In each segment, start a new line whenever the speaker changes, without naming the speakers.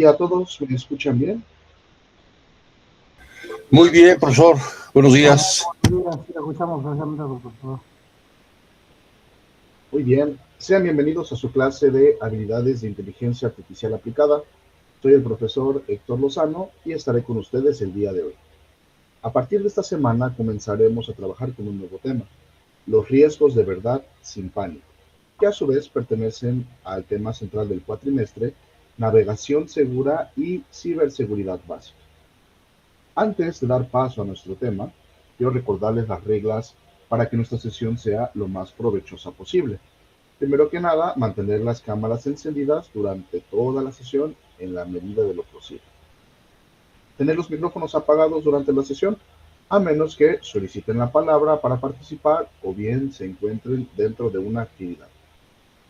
día a todos, ¿me escuchan bien?
Muy bien, profesor. Buenos días.
Buenos días, sí, escuchamos perfectamente, profesor.
Muy bien, sean bienvenidos a su clase de habilidades de inteligencia artificial aplicada. Soy el profesor Héctor Lozano y estaré con ustedes el día de hoy. A partir de esta semana comenzaremos a trabajar con un nuevo tema, los riesgos de verdad sin pánico, que a su vez pertenecen al tema central del cuatrimestre, navegación segura y ciberseguridad básica. Antes de dar paso a nuestro tema, quiero recordarles las reglas para que nuestra sesión sea lo más provechosa posible. Primero que nada, mantener las cámaras encendidas durante toda la sesión en la medida de lo posible. Tener los micrófonos apagados durante la sesión, a menos que soliciten la palabra para participar o bien se encuentren dentro de una actividad.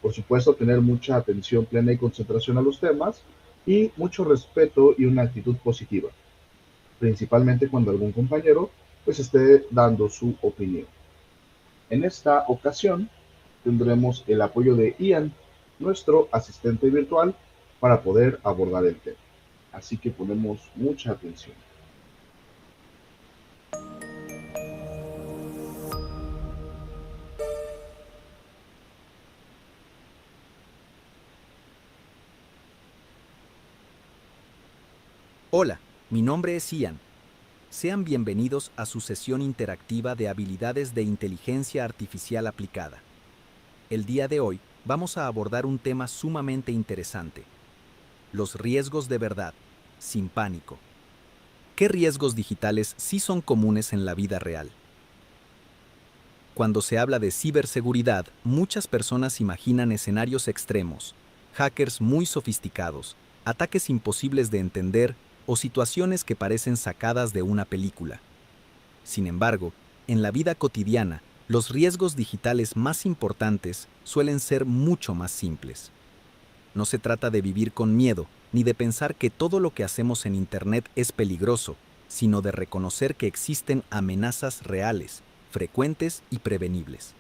Por supuesto, tener mucha atención plena y concentración a los temas y mucho respeto y una actitud positiva, principalmente cuando algún compañero pues esté dando su opinión. En esta ocasión tendremos el apoyo de Ian, nuestro asistente virtual, para poder abordar el tema. Así que ponemos mucha atención.
Hola, mi nombre es Ian. Sean bienvenidos a su sesión interactiva de habilidades de inteligencia artificial aplicada. El día de hoy vamos a abordar un tema sumamente interesante: los riesgos de verdad, sin pánico. ¿Qué riesgos digitales sí son comunes en la vida real? Cuando se habla de ciberseguridad, muchas personas imaginan escenarios extremos, hackers muy sofisticados, ataques imposibles de entender o situaciones que parecen sacadas de una película. Sin embargo, en la vida cotidiana, los riesgos digitales más importantes suelen ser mucho más simples. No se trata de vivir con miedo, ni de pensar que todo lo que hacemos en Internet es peligroso, sino de reconocer que existen amenazas reales, frecuentes y prevenibles.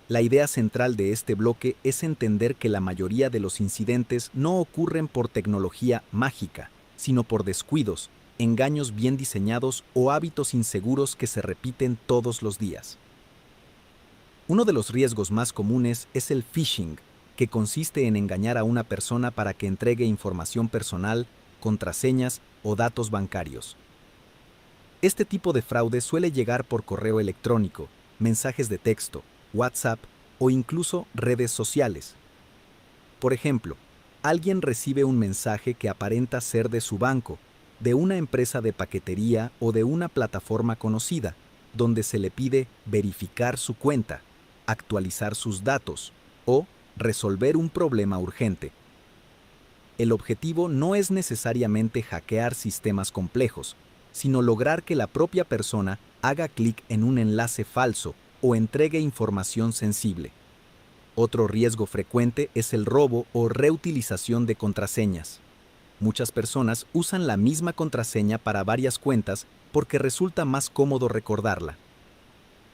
La idea central de este bloque es entender que la mayoría de los incidentes no ocurren por tecnología mágica, sino por descuidos, engaños bien diseñados o hábitos inseguros que se repiten todos los días. Uno de los riesgos más comunes es el phishing, que consiste en engañar a una persona para que entregue información personal, contraseñas o datos bancarios. Este tipo de fraude suele llegar por correo electrónico, mensajes de texto, WhatsApp o incluso redes sociales. Por ejemplo, alguien recibe un mensaje que aparenta ser de su banco, de una empresa de paquetería o de una plataforma conocida, donde se le pide verificar su cuenta, actualizar sus datos o resolver un problema urgente. El objetivo no es necesariamente hackear sistemas complejos, sino lograr que la propia persona haga clic en un enlace falso o entregue información sensible. Otro riesgo frecuente es el robo o reutilización de contraseñas. Muchas personas usan la misma contraseña para varias cuentas porque resulta más cómodo recordarla.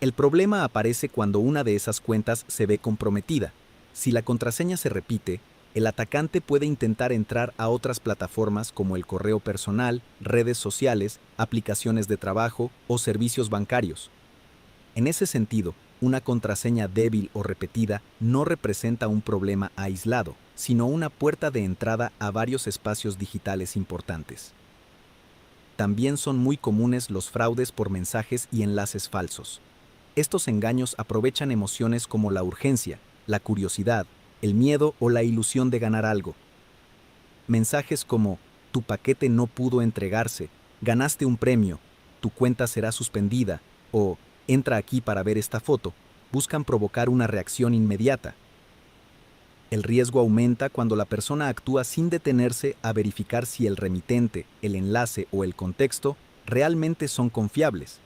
El problema aparece cuando una de esas cuentas se ve comprometida. Si la contraseña se repite, el atacante puede intentar entrar a otras plataformas como el correo personal, redes sociales, aplicaciones de trabajo o servicios bancarios. En ese sentido, una contraseña débil o repetida no representa un problema aislado, sino una puerta de entrada a varios espacios digitales importantes. También son muy comunes los fraudes por mensajes y enlaces falsos. Estos engaños aprovechan emociones como la urgencia, la curiosidad, el miedo o la ilusión de ganar algo. Mensajes como "tu paquete no pudo entregarse", "ganaste un premio", "tu cuenta será suspendida" o "entra aquí para ver esta foto", buscan provocar una reacción inmediata. El riesgo aumenta cuando la persona actúa sin detenerse a verificar si el remitente, el enlace o el contexto realmente son confiables.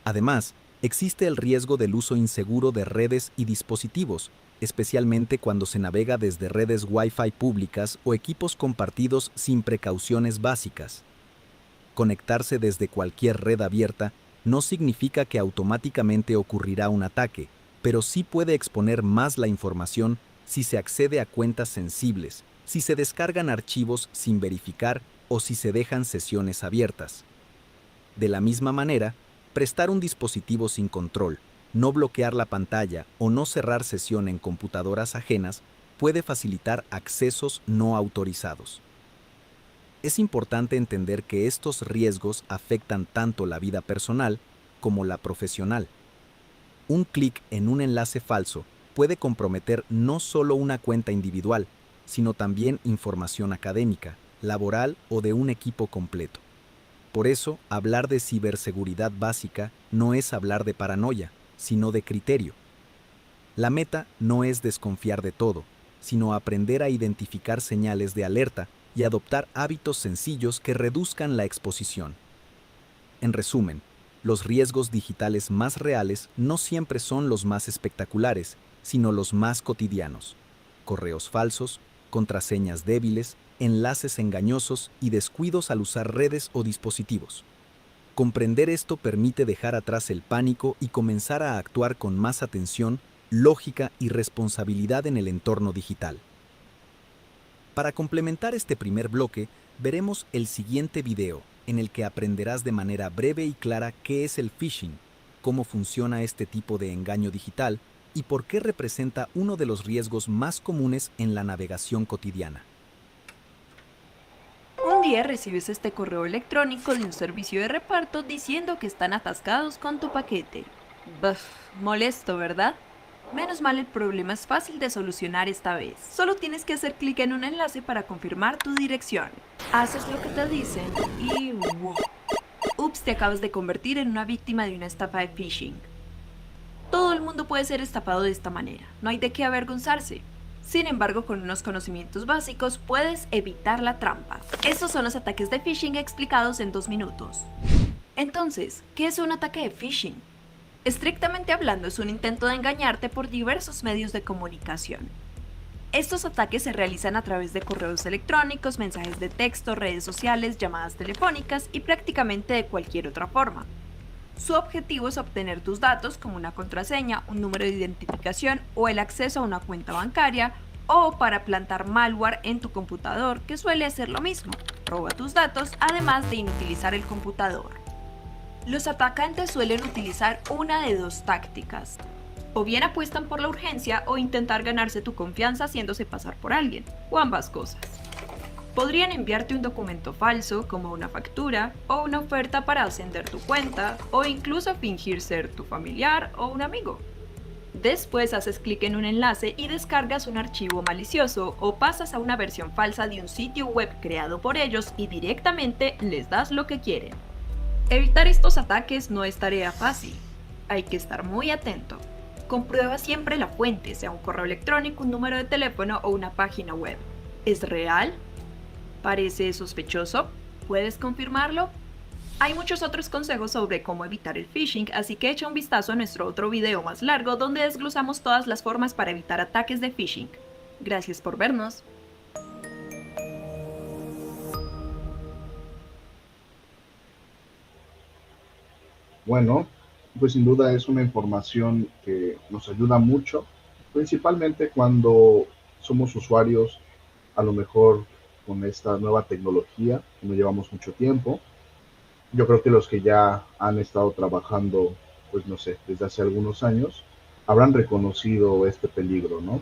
Además, existe el riesgo del uso inseguro de redes y dispositivos, especialmente cuando se navega desde redes Wi-Fi públicas o equipos compartidos sin precauciones básicas. Conectarse desde cualquier red abierta no significa que automáticamente ocurrirá un ataque, pero sí puede exponer más la información si se accede a cuentas sensibles, si se descargan archivos sin verificar o si se dejan sesiones abiertas. De la misma manera, prestar un dispositivo sin control, no bloquear la pantalla o no cerrar sesión en computadoras ajenas puede facilitar accesos no autorizados. Es importante entender que estos riesgos afectan tanto la vida personal como la profesional. Un clic en un enlace falso puede comprometer no solo una cuenta individual, sino también información académica, laboral o de un equipo completo. Por eso, hablar de ciberseguridad básica no es hablar de paranoia, sino de criterio. La meta no es desconfiar de todo, sino aprender a identificar señales de alerta y adoptar hábitos sencillos que reduzcan la exposición. En resumen, los riesgos digitales más reales no siempre son los más espectaculares, sino los más cotidianos. Correos falsos, contraseñas débiles, enlaces engañosos y descuidos al usar redes o dispositivos. Comprender esto permite dejar atrás el pánico y comenzar a actuar con más atención, lógica y responsabilidad en el entorno digital. Para complementar este primer bloque, veremos el siguiente video, en el que aprenderás de manera breve y clara qué es el phishing, cómo funciona este tipo de engaño digital y por qué representa uno de los riesgos más comunes en la navegación cotidiana.
Un día recibes este correo electrónico de un servicio de reparto diciendo que están atascados con tu paquete. Buf, molesto, ¿verdad? Menos mal, el problema es fácil de solucionar esta vez. Solo tienes que hacer clic en un enlace para confirmar tu dirección. Haces lo que te dicen y ¡wow! Ups, te acabas de convertir en una víctima de una estafa de phishing. Todo el mundo puede ser estafado de esta manera, no hay de qué avergonzarse. Sin embargo, con unos conocimientos básicos puedes evitar la trampa. Estos son los ataques de phishing explicados en 2 minutos. Entonces, ¿qué es un ataque de phishing? Estrictamente hablando, es un intento de engañarte por diversos medios de comunicación. Estos ataques se realizan a través de correos electrónicos, mensajes de texto, redes sociales, llamadas telefónicas y prácticamente de cualquier otra forma. Su objetivo es obtener tus datos como una contraseña, un número de identificación o el acceso a una cuenta bancaria, o para plantar malware en tu computador, que suele hacer lo mismo, roba tus datos además de inutilizar el computador. Los atacantes suelen utilizar una de 2 tácticas. O bien apuestan por la urgencia o intentar ganarse tu confianza haciéndose pasar por alguien, o ambas cosas. Podrían enviarte un documento falso, como una factura, o una oferta para ascender tu cuenta, o incluso fingir ser tu familiar o un amigo. Después haces clic en un enlace y descargas un archivo malicioso, o pasas a una versión falsa de un sitio web creado por ellos y directamente les das lo que quieren. Evitar estos ataques no es tarea fácil. Hay que estar muy atento. Comprueba siempre la fuente, sea un correo electrónico, un número de teléfono o una página web. ¿Es real? ¿Parece sospechoso? ¿Puedes confirmarlo? Hay muchos otros consejos sobre cómo evitar el phishing, así que echa un vistazo a nuestro otro video más largo donde desglosamos todas las formas para evitar ataques de phishing. Gracias por vernos.
Bueno, pues sin duda es una información que nos ayuda mucho, principalmente cuando somos usuarios, a lo mejor con esta nueva tecnología, que no llevamos mucho tiempo. Yo creo que los que ya han estado trabajando, pues no sé, desde hace algunos años, habrán reconocido este peligro, ¿no?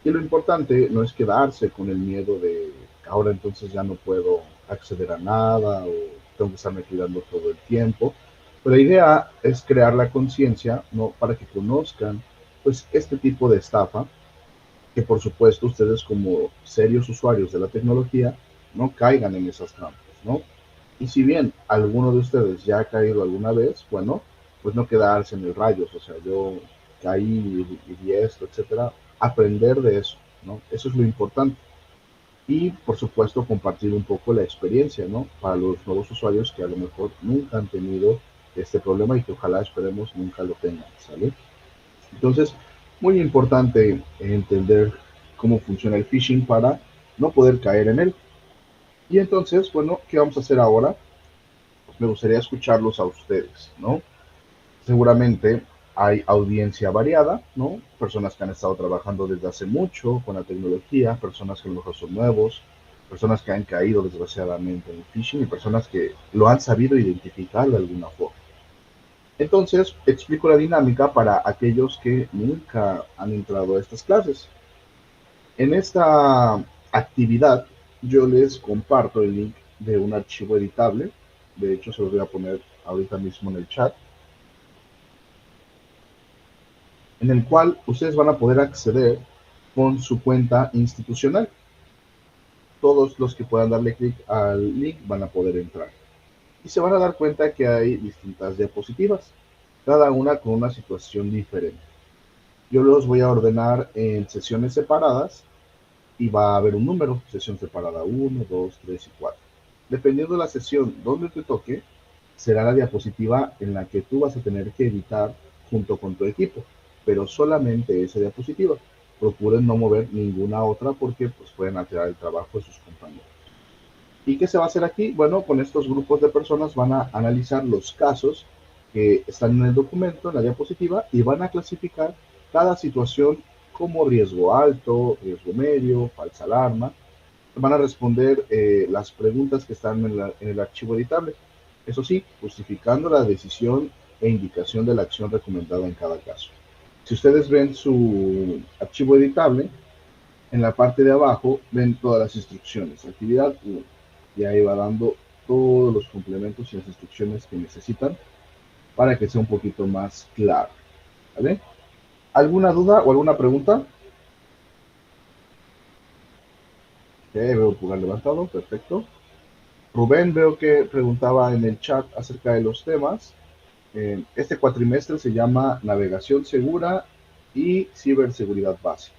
Y lo importante no es quedarse con el miedo de ahora entonces ya no puedo acceder a nada o tengo que estarme cuidando todo el tiempo. Pero la idea es crear la conciencia, ¿no? Para que conozcan, pues, este tipo de estafa, que por supuesto ustedes como serios usuarios de la tecnología no caigan en esas trampas, ¿no? Y si bien alguno de ustedes ya ha caído alguna vez, bueno, pues no quedarse en el rayos, o sea, yo caí y vi esto, etcétera, aprender de eso, ¿no? Eso es lo importante. Y por supuesto compartir un poco la experiencia, ¿no? Para los nuevos usuarios que a lo mejor nunca han tenido este problema y que ojalá esperemos nunca lo tengan, ¿sale? Entonces, muy importante entender cómo funciona el phishing para no poder caer en él. Y entonces, bueno, ¿qué vamos a hacer ahora? Me gustaría escucharlos a ustedes, ¿no? Seguramente Hay audiencia variada, ¿no? Personas que han estado trabajando desde hace mucho con la tecnología, personas que a lo mejor son nuevos, personas que han caído desgraciadamente en el phishing y personas que lo han sabido identificar de alguna forma. Entonces, explico la dinámica para aquellos que nunca han entrado a estas clases. En esta actividad, yo les comparto el link de un archivo editable. De hecho, se los voy a poner ahorita mismo en el chat, en el cual ustedes van a poder acceder con su cuenta institucional. Todos los que puedan darle clic al link van a poder entrar. Y se van a dar cuenta que hay distintas diapositivas, cada una con una situación diferente. Yo los voy a ordenar en sesiones separadas y va a haber un número, sesión separada 1, 2, 3 y 4. Dependiendo de la sesión donde te toque, será la diapositiva en la que tú vas a tener que editar junto con tu equipo, pero solamente esa diapositiva. Procuren no mover ninguna otra porque pues, pueden alterar el trabajo de sus compañeros. ¿Y qué se va a hacer aquí? Bueno, con estos grupos de personas van a analizar los casos que están en el documento, en la diapositiva, y van a clasificar cada situación como riesgo alto, riesgo medio, falsa alarma. Van a responder las preguntas que están en el archivo editable. Eso sí, justificando la decisión e indicación de la acción recomendada en cada caso. Si ustedes ven su archivo editable, en la parte de abajo ven todas las instrucciones. Actividad 1. Y ahí va dando todos los complementos y las instrucciones que necesitan para que sea un poquito más claro. ¿Vale? ¿Alguna duda o alguna pregunta? Veo el pulgar levantado, perfecto. Rubén veo que preguntaba en el chat acerca de los temas. Este cuatrimestre se llama Navegación Segura y Ciberseguridad Básica.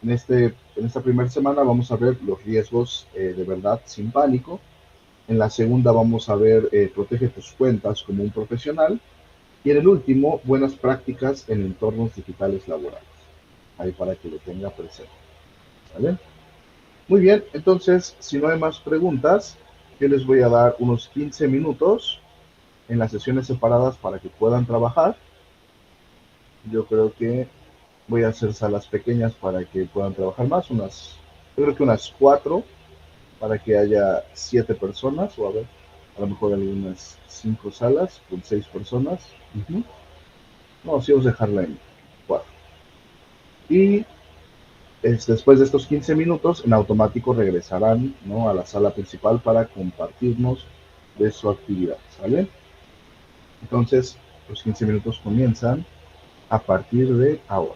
En esta primera semana vamos a ver los riesgos de verdad sin pánico. En la segunda vamos a ver protege tus cuentas como un profesional. Y en el último, buenas prácticas en entornos digitales laborales. Ahí para que lo tenga presente. ¿Vale? Muy bien, entonces, si no hay más preguntas, yo les voy a dar unos 15 minutos en las sesiones separadas para que puedan trabajar. Yo creo que voy a hacer salas pequeñas para que puedan trabajar más, yo creo que unas 4 para que haya 7 personas, o a lo mejor algunas 5 salas con 6 personas. No, sí vamos a dejarla en 4. Y después de estos 15 minutos, en automático regresarán, ¿no?, a la sala principal para compartirnos de su actividad, ¿vale? Entonces, los 15 minutos comienzan a partir de ahora.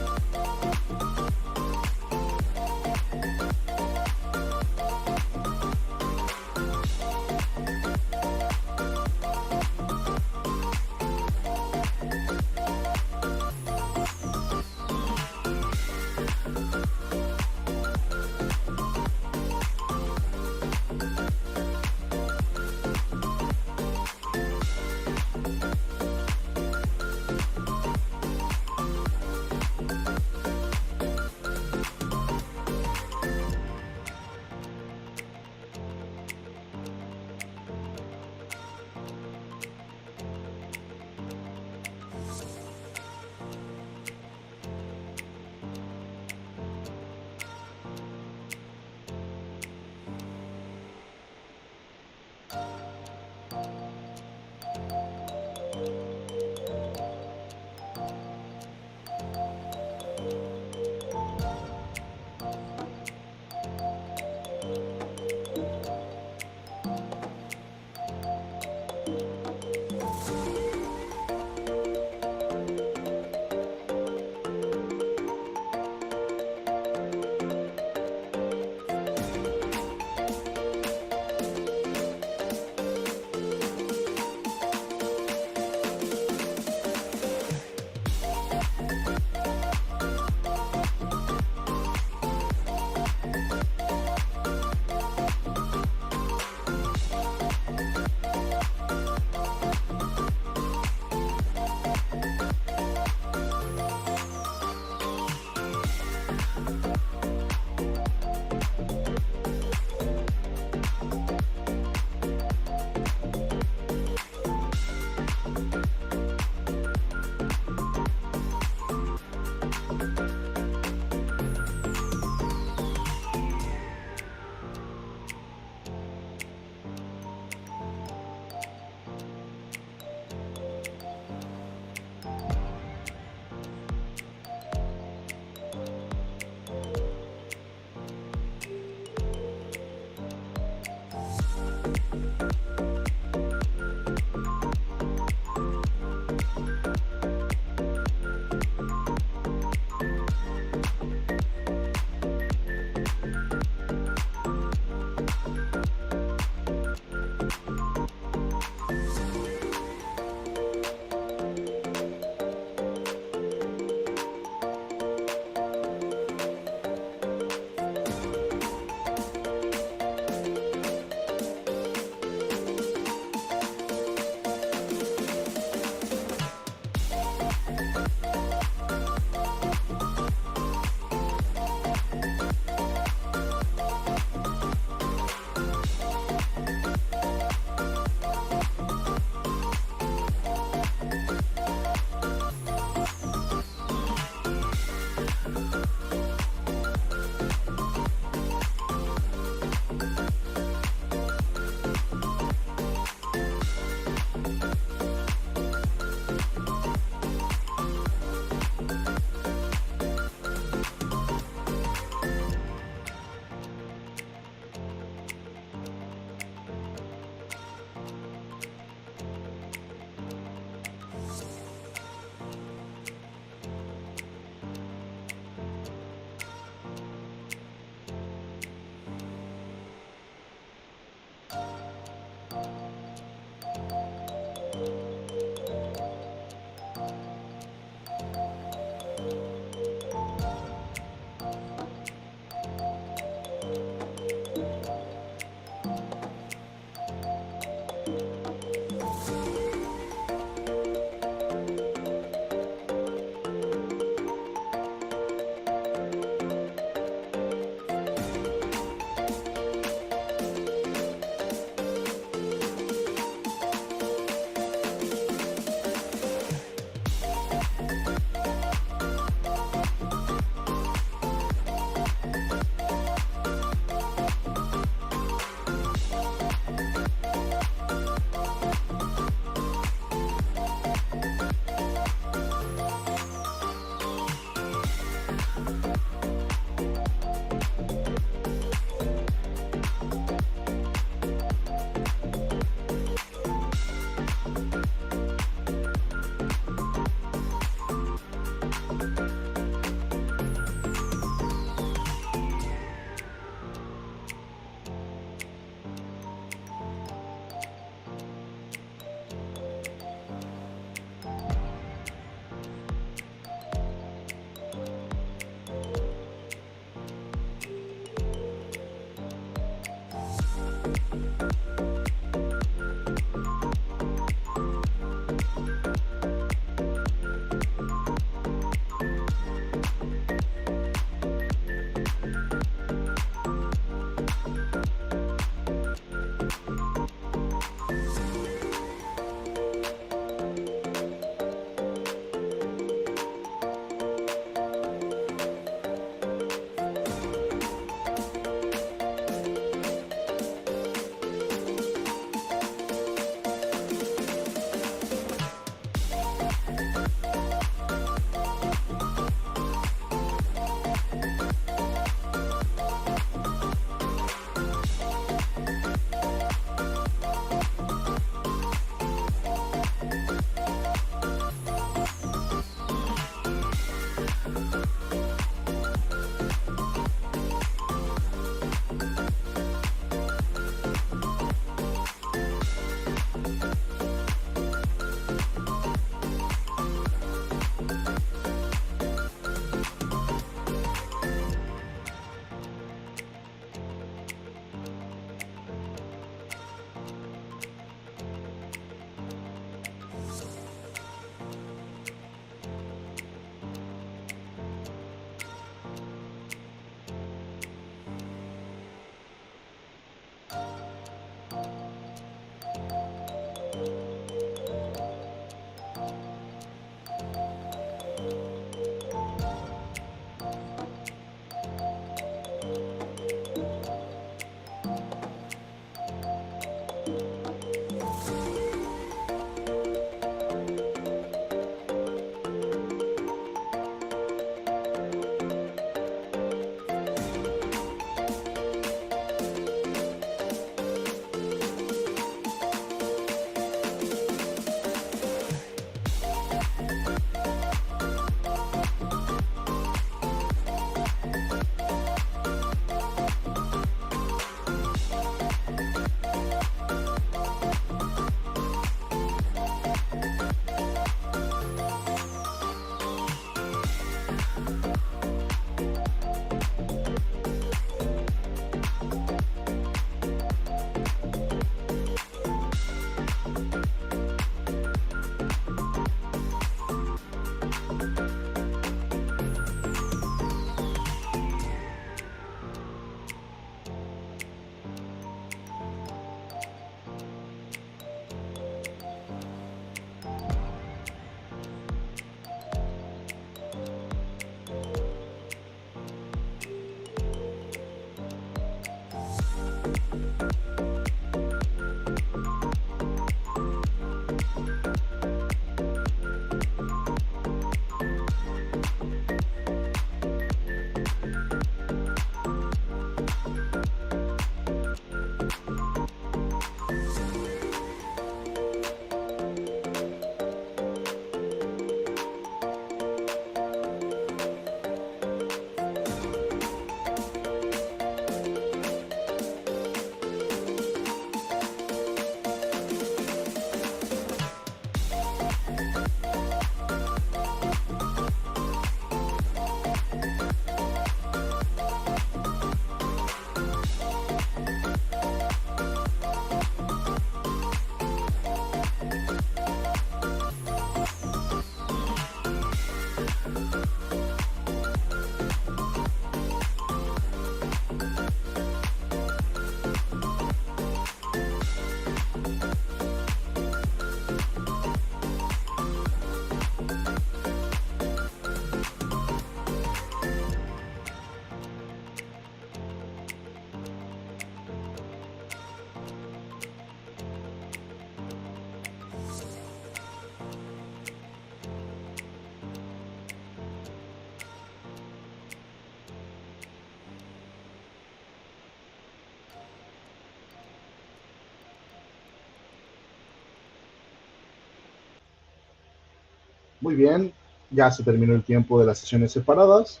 Muy bien, ya se terminó el tiempo de las sesiones separadas.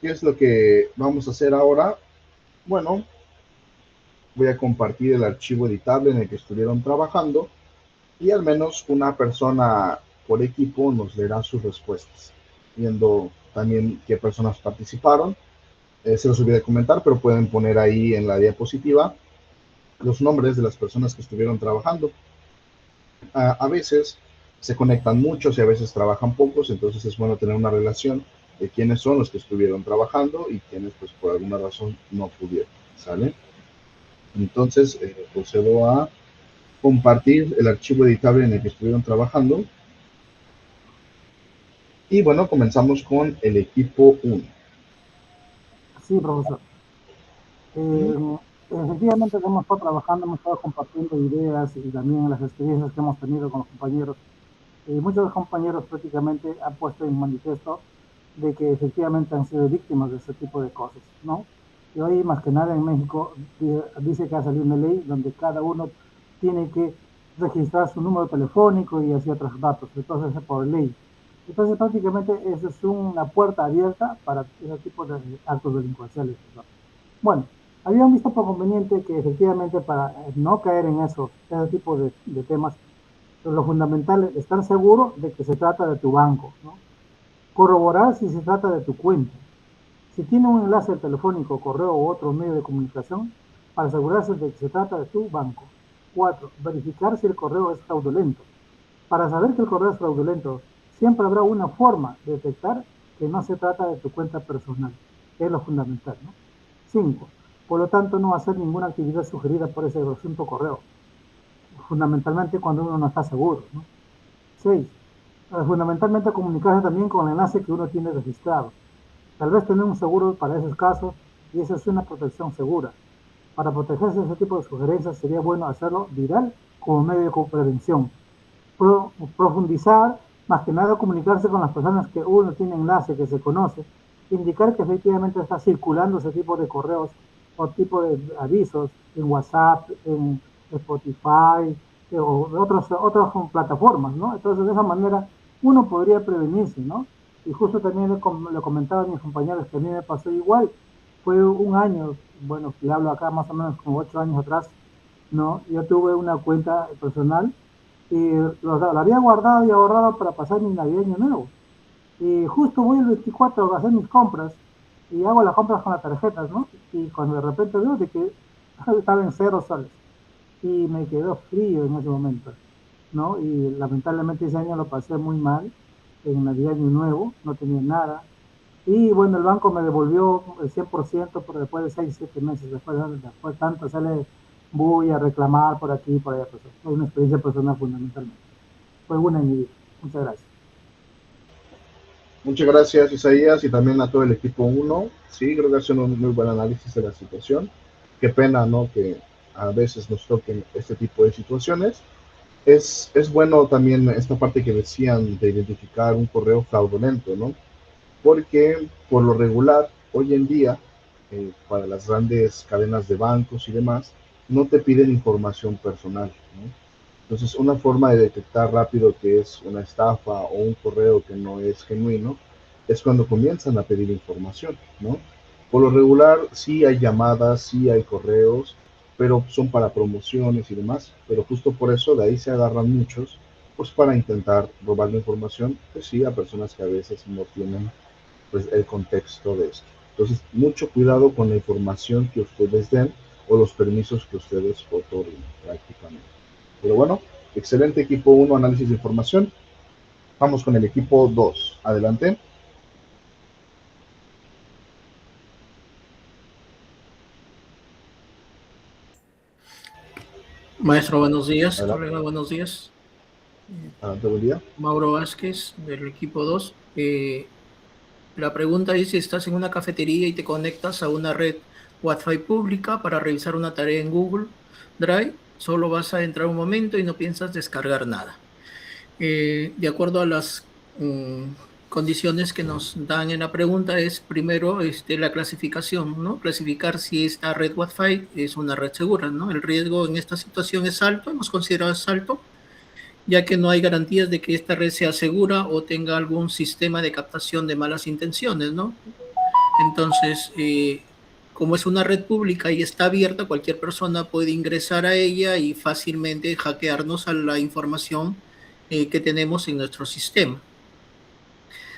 ¿Qué es lo que vamos a hacer ahora? Bueno, voy a compartir el archivo editable en el que estuvieron trabajando y al menos una persona por equipo nos leerá sus respuestas, viendo también qué personas participaron. Se los olvidé comentar, pero pueden poner ahí en la diapositiva los nombres de las personas que estuvieron trabajando. A veces se conectan muchos y a veces trabajan pocos, entonces es bueno tener una relación de quiénes son los que estuvieron trabajando y quiénes pues por alguna razón no pudieron, ¿sale? Entonces procedo a compartir el archivo editable en el que estuvieron trabajando y bueno, comenzamos con el equipo 1.
Sí, profesor. Efectivamente hemos estado trabajando, hemos estado compartiendo ideas y también las experiencias que hemos tenido con los compañeros. Muchos de los compañeros prácticamente han puesto en manifiesto de que efectivamente han sido víctimas de ese tipo de cosas, ¿no? Y hoy, más que nada, en México dice que ha salido una ley donde cada uno tiene que registrar su número telefónico y así otros datos, entonces es por ley. Entonces, prácticamente, eso es una puerta abierta para ese tipo de actos delincuenciales, ¿no? Bueno, habían visto por conveniente que efectivamente para no caer en ese tipo de temas, lo fundamental es estar seguro de que se trata de tu banco, ¿no? Corroborar si se trata de tu cuenta. Si tiene un enlace telefónico, correo u otro medio de comunicación, para asegurarse de que se trata de tu banco. 4. Verificar si el correo es fraudulento. Para saber que el correo es fraudulento, siempre habrá una forma de detectar que no se trata de tu cuenta personal. Es lo fundamental, ¿no? 5. Por lo tanto, no hacer ninguna actividad sugerida por ese asunto correo. Fundamentalmente cuando uno no está seguro, ¿no? 6. Fundamentalmente comunicarse también con el enlace que uno tiene registrado. Tal vez tener un seguro para esos casos y esa es una protección segura. Para protegerse de ese tipo de sugerencias sería bueno hacerlo viral como medio de prevención. Profundizar, más que nada comunicarse con las personas que uno tiene enlace, que se conoce, indicar que efectivamente está circulando ese tipo de correos o tipo de avisos en WhatsApp, en Spotify o otras plataformas, ¿no? Entonces de esa manera uno podría prevenirse, ¿no? Y justo también le comentaba a mis compañeros que a mí me pasó igual. Fue un año, bueno, le hablo acá más o menos como 8 años atrás, ¿no? Yo tuve una cuenta personal y la había guardado y ahorrado para pasar mi Navidad y Año Nuevo. Y justo voy el 24 a hacer mis compras y hago las compras con las tarjetas, ¿no? Y cuando de repente veo de que estaba en 0 soles y me quedó frío en ese momento, ¿no? Y lamentablemente ese año lo pasé muy mal, en Navidad y Año Nuevo, no tenía nada. Y bueno, el banco me devolvió el 100%, pero después de 6, 7 meses, después tanto sale voy a reclamar por aquí y por allá. Pues, fue una experiencia personal fundamentalmente. Fue buena en mi vida. Muchas gracias.
Muchas gracias, Isaías, y también a todo el equipo 1. Sí, creo que hacen un muy buen análisis de la situación. Qué pena, ¿no?, que a veces nos toquen este tipo de situaciones. Es bueno también esta parte que decían de identificar un correo fraudulento, ¿no? Porque por lo regular, hoy en día, para las grandes cadenas de bancos y demás, no te piden información personal, ¿no? Entonces, una forma de detectar rápido que es una estafa o un correo que no es genuino es cuando comienzan a pedir información, ¿no? Por lo regular, sí hay llamadas, sí hay correos, pero son para promociones y demás, pero justo por eso de ahí se agarran muchos, pues para intentar robar la información, pues sí, a personas que a veces no tienen pues el contexto de esto. Entonces, mucho cuidado con la información que ustedes den o los permisos que ustedes otorguen prácticamente. Pero bueno, excelente equipo 1, análisis de información. Vamos con el equipo 2. Adelante.
Maestro, buenos días.
Adelante.
Colega, buenos días.
Adelante, buen día.
Mauro Vázquez, del equipo 2. La pregunta es si estás en una cafetería y te conectas a una red Wi-Fi pública para revisar una tarea en Google Drive. Solo vas a entrar un momento y no piensas descargar nada. De acuerdo a las condiciones que nos dan en la pregunta, es primero la clasificación, ¿no? Clasificar si esta red Wi-Fi es una red segura, ¿no? El riesgo en esta situación es alto, hemos considerado es alto. ya que no hay garantías de que esta red sea segura o tenga algún sistema de captación de malas intenciones, ¿no? Entonces, como es una red pública y está abierta, cualquier persona puede ingresar a ella y fácilmente hackearnos a la información que tenemos en nuestro sistema.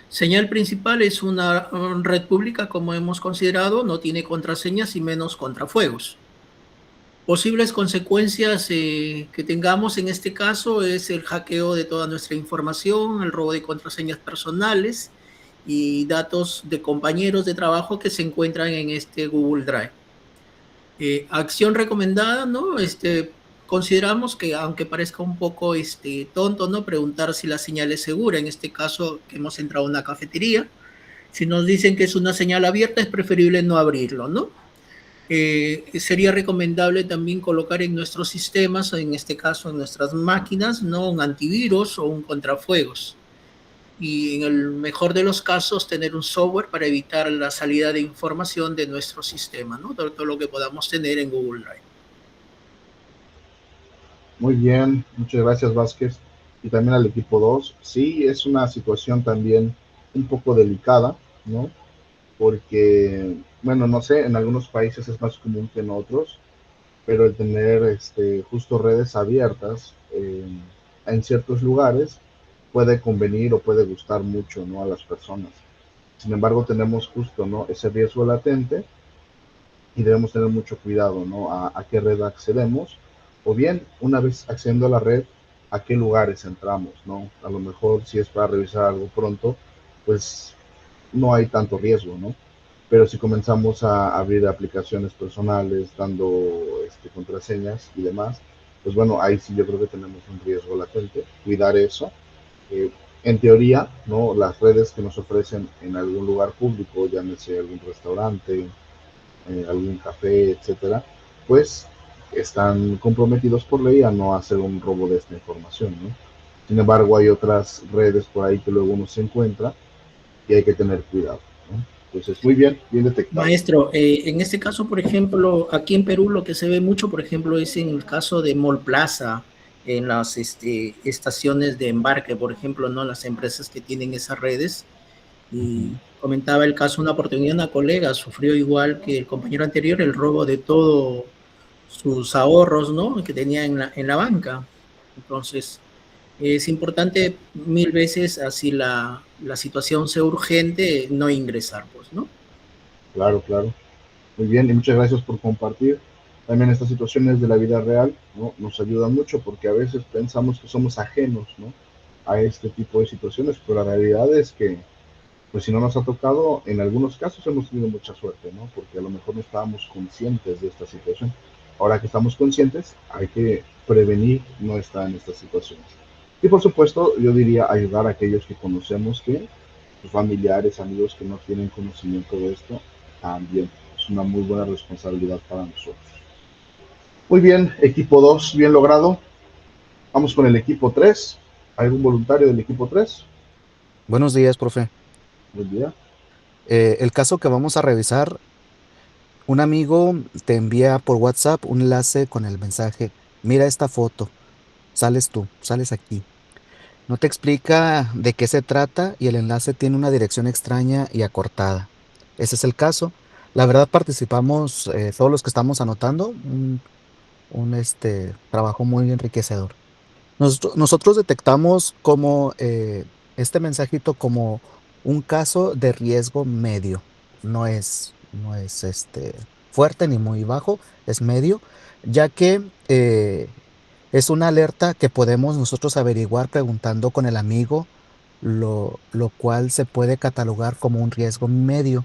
Señal principal es una red pública, como hemos considerado, no tiene contraseñas y menos contrafuegos. Posibles consecuencias que tengamos en este caso es el hackeo de toda nuestra información, el robo de contraseñas personales y datos de compañeros de trabajo que se encuentran en este Google Drive. Acción recomendada, ¿no? Consideramos que, aunque parezca un poco tonto, ¿no? Preguntar si la señal es segura. En este caso, que hemos entrado a una cafetería, si nos dicen que es una señal abierta, es preferible no abrirlo, ¿no? Sería recomendable también colocar en nuestros sistemas, en este caso en nuestras máquinas, ¿no? Un antivirus o un contrafuegos. Y en el mejor de los casos, tener un software para evitar la salida de información de nuestro sistema, ¿no? Todo lo que podamos tener en Google Drive.
Muy bien, muchas gracias Vázquez. Y también al equipo 2. Sí, es una situación también un poco delicada, ¿no? Porque, bueno, no sé, en algunos países es más común que en otros, pero el tener justo redes abiertas en ciertos lugares puede convenir o puede gustar mucho, ¿no? A las personas. Sin embargo, tenemos justo, ¿no? Ese riesgo latente y debemos tener mucho cuidado, ¿no? A qué red accedemos, o bien, una vez accediendo a la red, a qué lugares entramos, ¿no? A lo mejor si es para revisar algo pronto, pues no hay tanto riesgo, ¿no? Pero si comenzamos a abrir aplicaciones personales, dando contraseñas y demás, pues bueno, ahí sí yo creo que tenemos un riesgo latente, cuidar eso. En teoría, ¿no? Las redes que nos ofrecen en algún lugar público, llámese algún restaurante, algún café, etcétera, pues están comprometidos por ley a no hacer un robo de esta información, ¿no? Sin embargo, hay otras redes por ahí que luego uno se encuentra y hay que tener cuidado, ¿no? Entonces, muy bien, bien detectado.
Maestro, en este caso, por ejemplo, aquí en Perú lo que se ve mucho, por ejemplo, es en el caso de Mall Plaza, en las estaciones de embarque, por ejemplo, ¿no? Las empresas que tienen esas redes. Y comentaba el caso, una oportunidad, una colega sufrió igual que el compañero anterior, el robo de todos sus ahorros, ¿no? Que tenía en la banca. Entonces, es importante 1000 veces, así la situación sea urgente, no ingresar, pues, ¿no?
Claro, claro. Muy bien, y muchas gracias por compartir. También estas situaciones de la vida real, ¿no? Nos ayudan mucho porque a veces pensamos que somos ajenos, ¿no? A este tipo de situaciones, pero la realidad es que, pues si no nos ha tocado, en algunos casos hemos tenido mucha suerte, ¿no? Porque a lo mejor no estábamos conscientes de esta situación. Ahora que estamos conscientes, hay que prevenir no estar en estas situaciones. Y por supuesto, yo diría ayudar a aquellos que conocemos que, sus familiares, amigos que no tienen conocimiento de esto, también es una muy buena responsabilidad para nosotros. Muy bien, equipo 2, bien logrado. Vamos con el equipo 3. ¿Algún voluntario del equipo 3?
Buenos días, profe.
Buen día.
El caso que vamos a revisar, un amigo te envía por WhatsApp un enlace con el mensaje, mira esta foto, sales tú, sales aquí. No te explica de qué se trata y el enlace tiene una dirección extraña y acortada. Ese es el caso. La verdad participamos, todos los que estamos anotando, un trabajo muy enriquecedor. Nosotros detectamos como este mensajito como un caso de riesgo medio. No es fuerte ni muy bajo, es medio, ya que es una alerta que podemos nosotros averiguar preguntando con el amigo, lo cual se puede catalogar como un riesgo medio,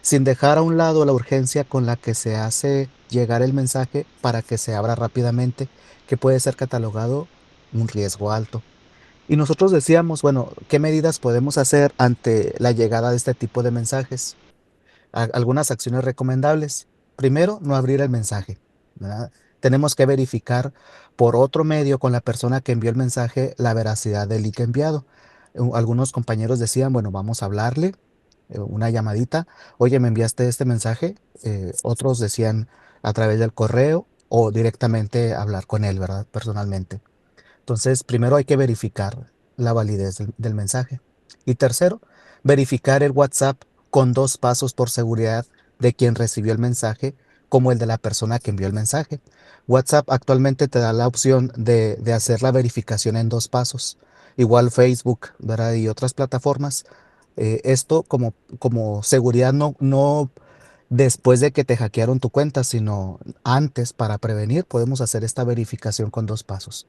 sin dejar a un lado la urgencia con la que se hace llegar el mensaje para que se abra rápidamente, que puede ser catalogado un riesgo alto. Y nosotros decíamos, bueno, ¿qué medidas podemos hacer ante la llegada de este tipo de mensajes? Algunas acciones recomendables. Primero, no abrir el mensaje, ¿verdad? Tenemos que verificar por otro medio con la persona que envió el mensaje la veracidad del link enviado. Algunos compañeros decían, bueno, vamos a hablarle, una llamadita. Oye, me enviaste este mensaje. Otros decían a través del correo o directamente hablar con él, ¿verdad? Personalmente. Entonces, primero hay que verificar la validez del mensaje. Y tercero, verificar el WhatsApp con 2 pasos por seguridad de quien recibió el mensaje como el de la persona que envió el mensaje. WhatsApp actualmente te da la opción de hacer la verificación en 2 pasos. Igual Facebook, ¿verdad? Y otras plataformas. Esto como seguridad no después de que te hackearon tu cuenta, sino antes para prevenir, podemos hacer esta verificación con 2 pasos.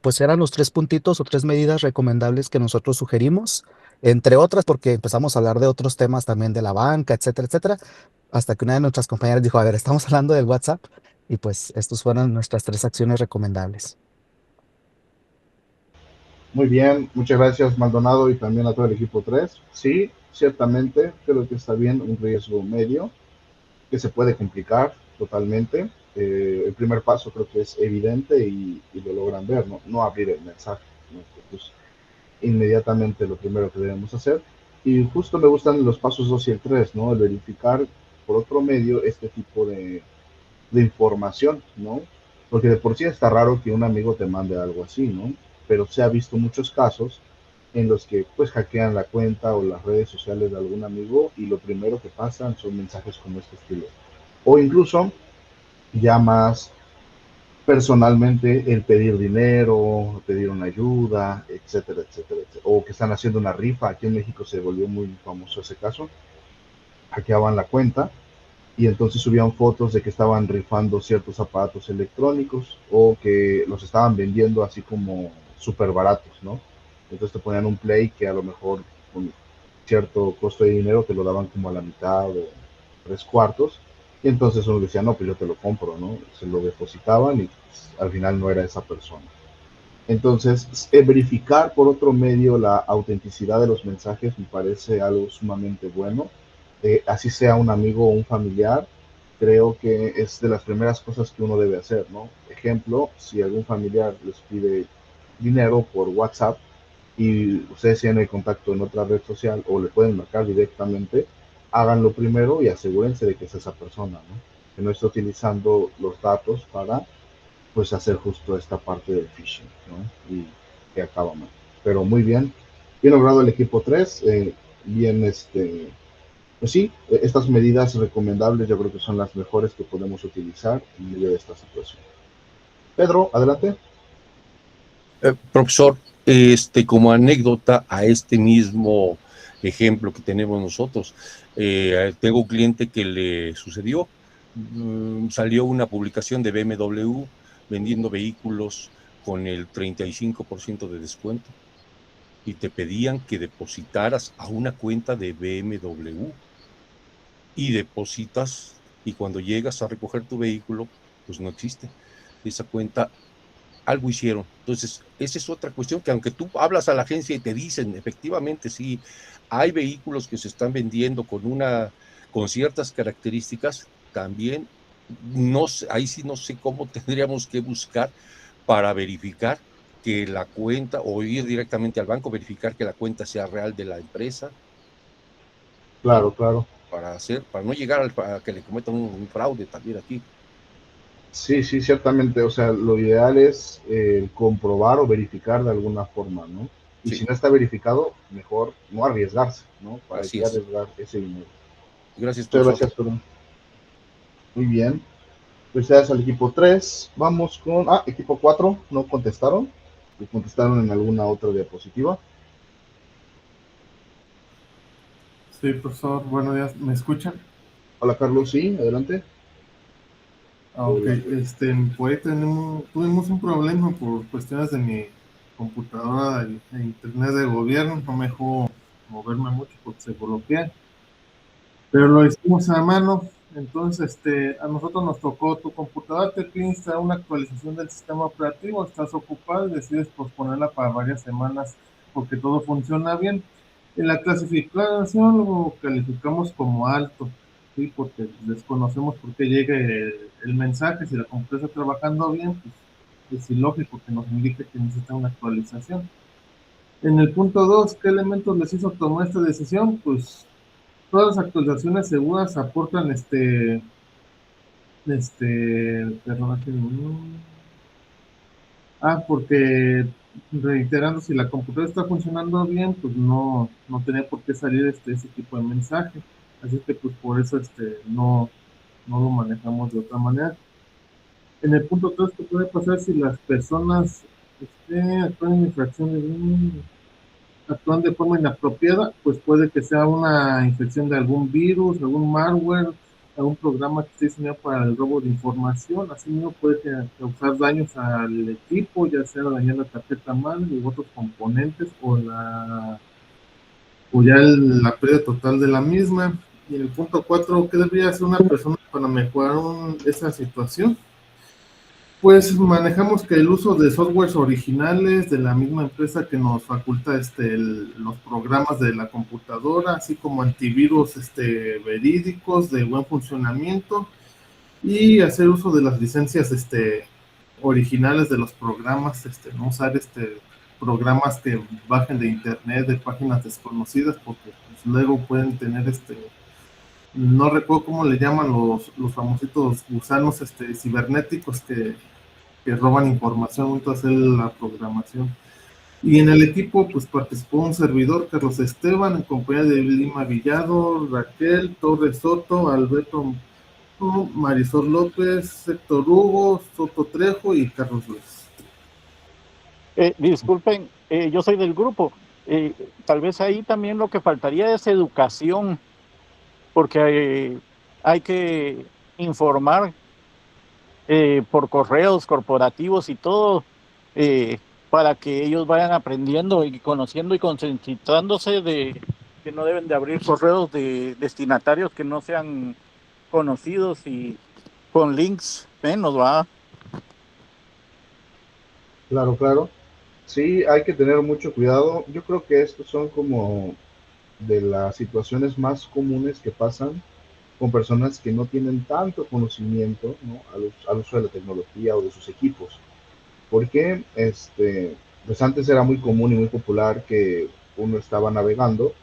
Pues eran los 3 puntitos o 3 medidas recomendables que nosotros sugerimos, entre otras, porque empezamos a hablar de otros temas también de la banca, etcétera, etcétera, hasta que una de nuestras compañeras dijo, a ver, estamos hablando del WhatsApp, y pues estos fueron nuestras 3 acciones recomendables.
Muy bien, muchas gracias Maldonado y también a todo el equipo 3. Sí, ciertamente creo que está bien un riesgo medio que se puede complicar totalmente. El primer paso creo que es evidente y lo logran ver, ¿no? No abrir el mensaje, ¿no? Pues inmediatamente lo primero que debemos hacer. Y justo me gustan los pasos 2 y el 3, ¿no? El verificar por otro medio este tipo de información, ¿no? Porque de por sí está raro que un amigo te mande algo así, ¿no? Pero se ha visto muchos casos en los que pues hackean la cuenta o las redes sociales de algún amigo y lo primero que pasan son mensajes como este estilo. O incluso ya más personalmente el pedir dinero, pedir una ayuda, etcétera, etcétera, etcétera. O que están haciendo una rifa. Aquí en México se volvió muy famoso ese caso. Hackeaban la cuenta y entonces subían fotos de que estaban rifando ciertos aparatos electrónicos o que los estaban vendiendo así como súper baratos, ¿no? Entonces te ponían un Play que a lo mejor con cierto costo de dinero te lo daban como a la mitad o 3 cuartos y entonces uno decía, no, pues yo te lo compro, ¿no? Se lo depositaban y pues, al final no era esa persona. Entonces, verificar por otro medio la autenticidad de los mensajes me parece algo sumamente bueno. Así sea un amigo o un familiar, creo que es de las primeras cosas que uno debe hacer, ¿no? Ejemplo, si algún familiar les pide dinero por WhatsApp y ustedes tienen el contacto en otra red social o le pueden marcar directamente, háganlo primero y asegúrense de que es esa persona, ¿no? Que no esté utilizando los datos para pues hacer justo esta parte del phishing, ¿no? Y que acaba mal. Pero muy bien, bien logrado el equipo 3, bien pues sí, estas medidas recomendables yo creo que son las mejores que podemos utilizar en medio de esta situación. Pedro, adelante.
Profesor, como anécdota a este mismo ejemplo que tenemos nosotros, tengo un cliente que le sucedió, salió una publicación de BMW vendiendo vehículos con el 35% de descuento y te pedían que depositaras a una cuenta de BMW y depositas y cuando llegas a recoger tu vehículo, pues no existe. Esa cuenta algo hicieron. Entonces, esa es otra cuestión que aunque tú hablas a la agencia y te dicen, efectivamente, sí, hay vehículos que se están vendiendo con ciertas características, también no sé, ahí sí no sé cómo tendríamos que buscar para verificar que la cuenta o ir directamente al banco, verificar que la cuenta sea real de la empresa,
Claro, claro.
para no llegar a que le cometan un fraude también aquí.
Sí, sí, ciertamente. O sea, lo ideal es comprobar o verificar de alguna forma, ¿no? Y
Sí,
si no está verificado, mejor no arriesgarse, ¿no? ¿Para
así
qué
es.
arriesgar ese dinero?
Gracias,
Muchas
profesor.
gracias, Pedro. Muy bien. Felicidades al equipo 3. Vamos con. Ah, equipo 4. No contestaron. Y contestaron en alguna otra diapositiva.
Sí, profesor, buenos días, ¿me escuchan?
Hola, Carlos. Sí, adelante.
Ok,
Hola.
por ahí tuvimos un problema por cuestiones de mi computadora e internet de gobierno, no me dejó moverme mucho porque se bloquea, pero lo hicimos a mano, entonces a nosotros nos tocó tu computadora, te pide instalar una actualización del sistema operativo, estás ocupado y decides posponerla para varias semanas porque todo funciona bien. En la clasificación lo calificamos como alto, ¿sí? Porque desconocemos por qué llega el mensaje, si la computadora está trabajando bien, pues es ilógico que nos indique que necesita una actualización. En el punto 2, ¿qué elementos les hizo tomar esta decisión? Pues todas las actualizaciones seguras aportan perdón, Porque reiterando, si la computadora está funcionando bien, pues no tenía por qué salir ese tipo de mensaje. Así que pues por eso no lo manejamos de otra manera. En el punto 3, ¿qué puede pasar si las personas actúan en actúan de forma inapropiada? Pues puede que sea una infección de algún virus, algún malware, algún programa que esté diseñado para el robo de información. Así mismo puede causar daños al equipo, ya sea dañar la tarjeta madre y otros componentes o ya la pérdida total de la misma. Y en el punto 4, ¿qué debería hacer una persona para mejorar esa situación? Pues manejamos que el uso de softwares originales de la misma empresa que nos faculta los programas de la computadora, así como antivirus verídicos de buen funcionamiento, y hacer uso de las licencias originales de los programas, no usar programas que bajen de internet, de páginas desconocidas, porque pues, luego pueden tener no recuerdo cómo le llaman los famositos gusanos cibernéticos que roban información junto a hacer la programación. Y en el equipo pues participó un servidor, Carlos Esteban, en compañía de Lima Villado, Raquel Torres Soto, Alberto Marisol López, Héctor Hugo, Soto Trejo y Carlos Luis.
Disculpen, yo soy del grupo. Tal vez ahí también lo que faltaría es educación, porque hay que informar por correos corporativos y todo, para que ellos vayan aprendiendo y conociendo y concientrándose de que no deben de abrir correos de destinatarios que no sean conocidos y con links menos, ¿va?
Claro, claro. Sí, hay que tener mucho cuidado. Yo creo que estos son como de las situaciones más comunes que pasan con personas que no tienen tanto conocimiento, ¿no? Al uso de la tecnología o de sus equipos. Porque pues antes era muy común y muy popular que uno estaba navegando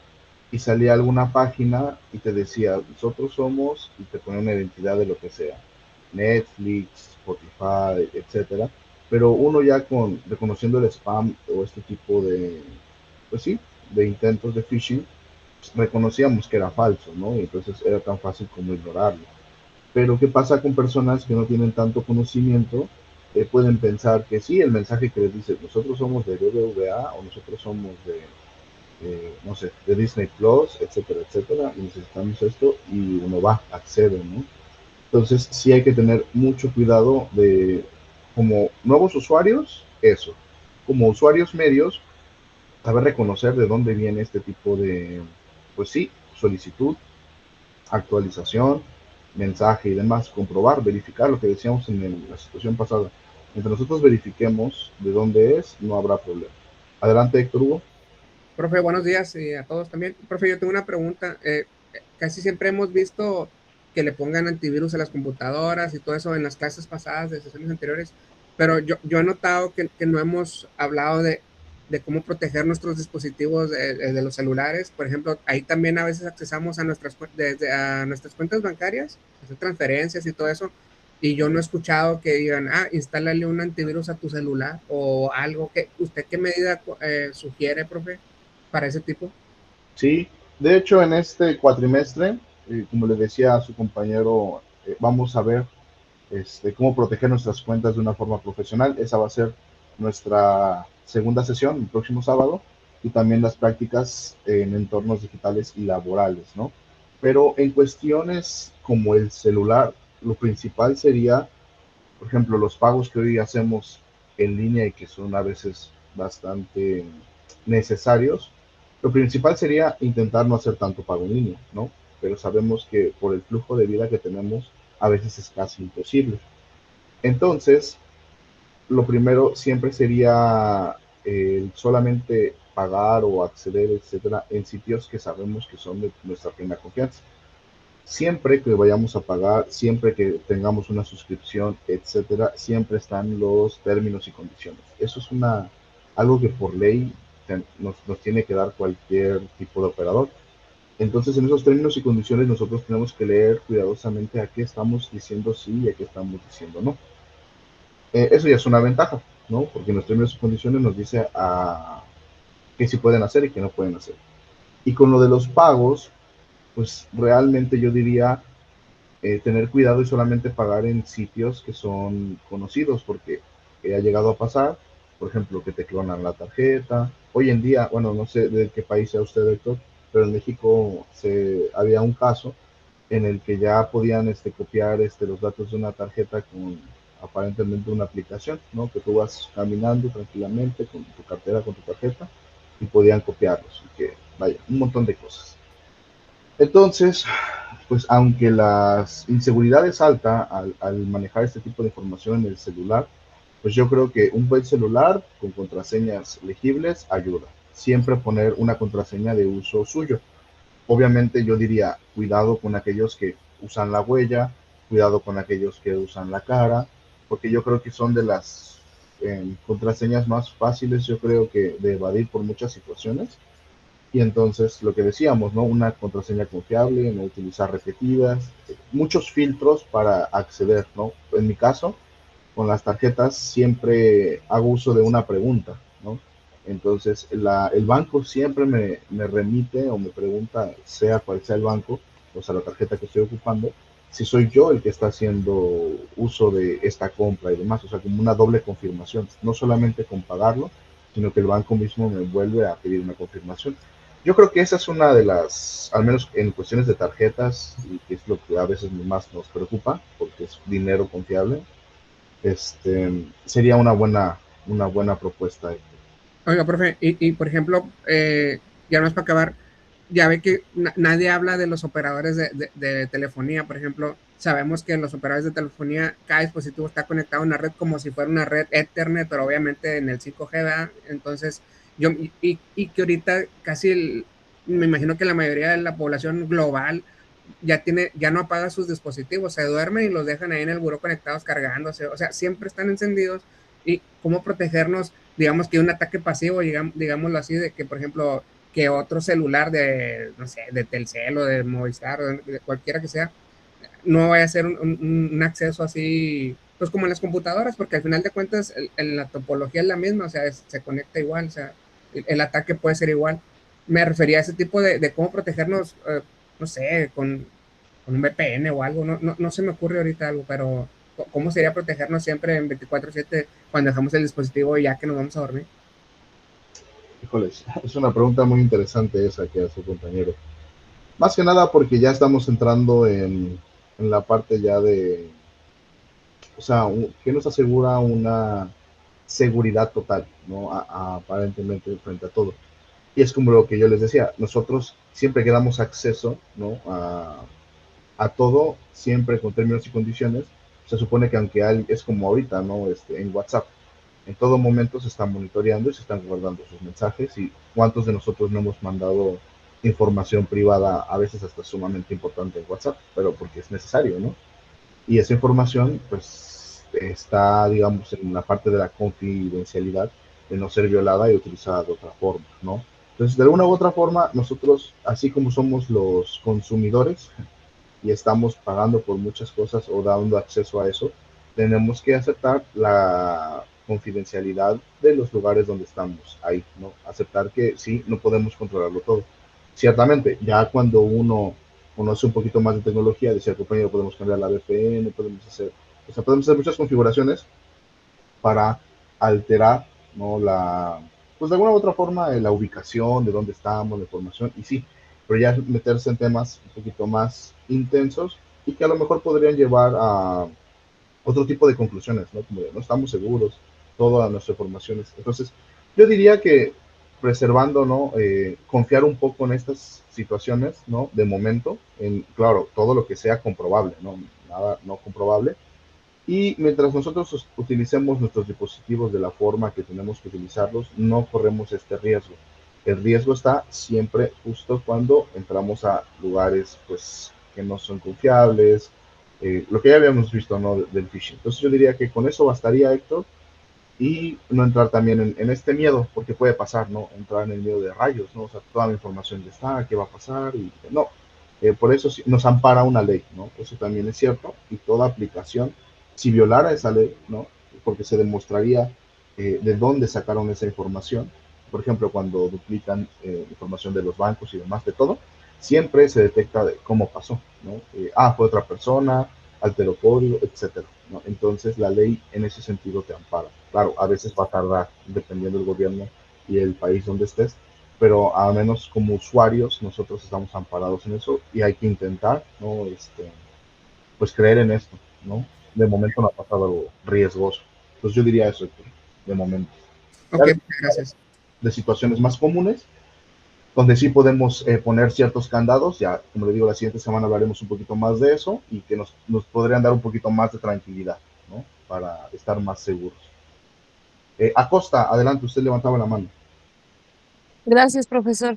y salía alguna página y te decía, nosotros somos, y te ponía una identidad de lo que sea, Netflix, Spotify, etcétera. Pero uno ya reconociendo el spam o este tipo de, pues sí, de intentos de phishing, pues reconocíamos que era falso, ¿no? Y entonces era tan fácil como ignorarlo. Pero ¿qué pasa con personas que no tienen tanto conocimiento? Pueden pensar que sí, el mensaje que les dice, nosotros somos de BBVA o nosotros somos no sé, de Disney Plus, etcétera, etcétera, y necesitamos esto, y uno va, accede, ¿no? Entonces sí hay que tener mucho cuidado de, como nuevos usuarios, eso. Como usuarios medios, saber reconocer de dónde viene este tipo de, pues sí, solicitud, actualización, mensaje y demás, comprobar, verificar lo que decíamos en la situación pasada. Mientras nosotros verifiquemos de dónde es, no habrá problema. Adelante, Héctor Hugo.
Profe, buenos días y a todos también. Profe, yo tengo una pregunta. Casi siempre hemos visto que le pongan antivirus a las computadoras y todo eso en las clases pasadas de sesiones anteriores, pero yo he notado que no hemos hablado de cómo proteger nuestros dispositivos de los celulares. Por ejemplo, ahí también a veces accesamos a a nuestras cuentas bancarias, hacer transferencias y todo eso, y yo no he escuchado que digan, instálale un antivirus a tu celular o algo. ¿Usted qué medida sugiere, profe, para ese tipo?
Sí, de hecho en este cuatrimestre, como le decía a su compañero, vamos a ver cómo proteger nuestras cuentas de una forma profesional. Esa va a ser nuestra segunda sesión el próximo sábado, y también las prácticas en entornos digitales y laborales, ¿no? Pero en cuestiones como el celular, lo principal sería, por ejemplo, los pagos que hoy hacemos en línea y que son a veces bastante necesarios. Lo principal sería intentar no hacer tanto pago en línea, ¿no? Pero sabemos que por el flujo de vida que tenemos, a veces es casi imposible. Entonces, lo primero siempre sería solamente pagar o acceder, etcétera, en sitios que sabemos que son de nuestra plena confianza. Siempre que vayamos a pagar, siempre que tengamos una suscripción, etcétera, siempre están los términos y condiciones. Eso es algo que por ley nos tiene que dar cualquier tipo de operador. Entonces, en esos términos y condiciones, nosotros tenemos que leer cuidadosamente a qué estamos diciendo sí y a qué estamos diciendo no. Eso ya es una ventaja, ¿no? Porque en los términos y condiciones nos dice qué sí pueden hacer y qué no pueden hacer. Y con lo de los pagos, pues realmente yo diría tener cuidado y solamente pagar en sitios que son conocidos, porque ha llegado a pasar, por ejemplo, que te clonan la tarjeta. Hoy en día, bueno, no sé de qué país sea usted, Héctor, pero en México había un caso en el que ya podían copiar los datos de una tarjeta con aparentemente una aplicación, ¿no? Que tú vas caminando tranquilamente con tu cartera, con tu tarjeta, y podían copiarlos. Y que, vaya, un montón de cosas. Entonces, pues aunque la inseguridad es alta al manejar este tipo de información en el celular, pues yo creo que un buen celular con contraseñas legibles ayuda. Siempre poner una contraseña de uso suyo. Obviamente yo diría, cuidado con aquellos que usan la huella, cuidado con aquellos que usan la cara, porque yo creo que son de las contraseñas más fáciles, yo creo que de evadir por muchas situaciones. Y entonces lo que decíamos, ¿no? Una contraseña confiable, no utilizar repetidas, muchos filtros para acceder, ¿no? En mi caso, con las tarjetas siempre hago uso de una pregunta, ¿no? Entonces el banco siempre me remite o me pregunta, sea cual sea el banco, o sea, la tarjeta que estoy ocupando, si soy yo el que está haciendo uso de esta compra y demás, o sea, como una doble confirmación, no solamente con pagarlo, sino que el banco mismo me vuelve a pedir una confirmación. Yo creo que esa es una de las, al menos en cuestiones de tarjetas, y que es lo que a veces más nos preocupa, porque es dinero confiable, sería una buena propuesta.
Oiga, profe, y por ejemplo, ya no es para acabar, ya ve que nadie habla de los operadores de telefonía, por ejemplo, sabemos que en los operadores de telefonía cada dispositivo está conectado a una red como si fuera una red Ethernet, pero obviamente en el 5G, ¿verdad? Entonces, y que ahorita me imagino que la mayoría de la población global ya no apaga sus dispositivos, se duermen y los dejan ahí en el buró conectados cargándose, o sea, siempre están encendidos. Y cómo protegernos, digamos que un ataque pasivo, digámoslo así, de que, por ejemplo, que otro celular de, no sé, de Telcel o de Movistar o de cualquiera que sea, no vaya a ser un acceso así, pues como en las computadoras, porque al final de cuentas en la topología es la misma, o sea, se conecta igual, o sea, el ataque puede ser igual. Me refería a ese tipo de cómo protegernos, no sé, con un VPN o algo, no se me ocurre ahorita algo, pero ¿cómo sería protegernos siempre en 24/7 cuando dejamos el dispositivo ya que nos vamos a dormir?
Híjoles, es una pregunta muy interesante esa que hace el compañero. Más que nada porque ya estamos entrando en la parte ya de, o sea, que nos asegura una seguridad total, ¿no? Aparentemente frente a todo. Y es como lo que yo les decía, nosotros siempre que damos acceso, ¿no? A todo, siempre con términos y condiciones, se supone que aunque es como ahorita, ¿no? En WhatsApp, en todo momento se están monitoreando y se están guardando sus mensajes y cuántos de nosotros no hemos mandado información privada, a veces hasta sumamente importante en WhatsApp, pero porque es necesario, ¿no? Y esa información, pues, está, digamos, en la parte de la confidencialidad de no ser violada y utilizada de otra forma, ¿no? Entonces, de alguna u otra forma, nosotros, así como somos los consumidores y estamos pagando por muchas cosas o dando acceso a eso, tenemos que aceptar la confidencialidad de los lugares donde estamos ahí, ¿no? Aceptar que sí, no podemos controlarlo todo. Ciertamente, ya cuando uno conoce un poquito más de tecnología, decía el compañero, podemos cambiar la VPN, podemos hacer muchas configuraciones para alterar, ¿no? Pues de alguna u otra forma, la ubicación, de dónde estamos, la información, y sí, pero ya meterse en temas un poquito más intensos y que a lo mejor podrían llevar a otro tipo de conclusiones, ¿no? Como de no estamos seguros, todas nuestras informaciones. Entonces, yo diría que preservando, ¿no? Confiar un poco en estas situaciones, ¿no? De momento, claro, todo lo que sea comprobable, ¿no? Nada no comprobable, y mientras nosotros utilicemos nuestros dispositivos de la forma que tenemos que utilizarlos, no corremos este riesgo. El riesgo está siempre justo cuando entramos a lugares pues, que no son confiables, lo que ya habíamos visto, ¿no? Del phishing. Entonces yo diría que con eso bastaría, Héctor, y no entrar también en este miedo, porque puede pasar, ¿no? Entrar en el miedo de rayos, ¿no? O sea, toda la información ya está, ¿qué va a pasar? Y no, por eso nos ampara una ley, ¿no? Eso también es cierto, y toda aplicación, si violara esa ley, ¿no? porque se demostraría de dónde sacaron esa información. Por ejemplo, cuando duplican información de los bancos y demás, de todo, siempre se detecta de cómo pasó, ¿no? Fue otra persona, alteró código, etcétera, ¿no? Entonces la ley en ese sentido te ampara. Claro, a veces va a tardar dependiendo del gobierno y el país donde estés, pero al menos como usuarios nosotros estamos amparados en eso y hay que intentar, ¿no? Pues creer en esto, ¿no? De momento no ha pasado algo riesgoso. Entonces yo diría eso, Héctor, de momento.
Ok, gracias.
De situaciones más comunes, donde sí podemos poner ciertos candados, ya como le digo, la siguiente semana hablaremos un poquito más de eso y que nos podrían dar un poquito más de tranquilidad, ¿no? Para estar más seguros. Acosta, adelante, usted levantaba la mano.
Gracias, profesor.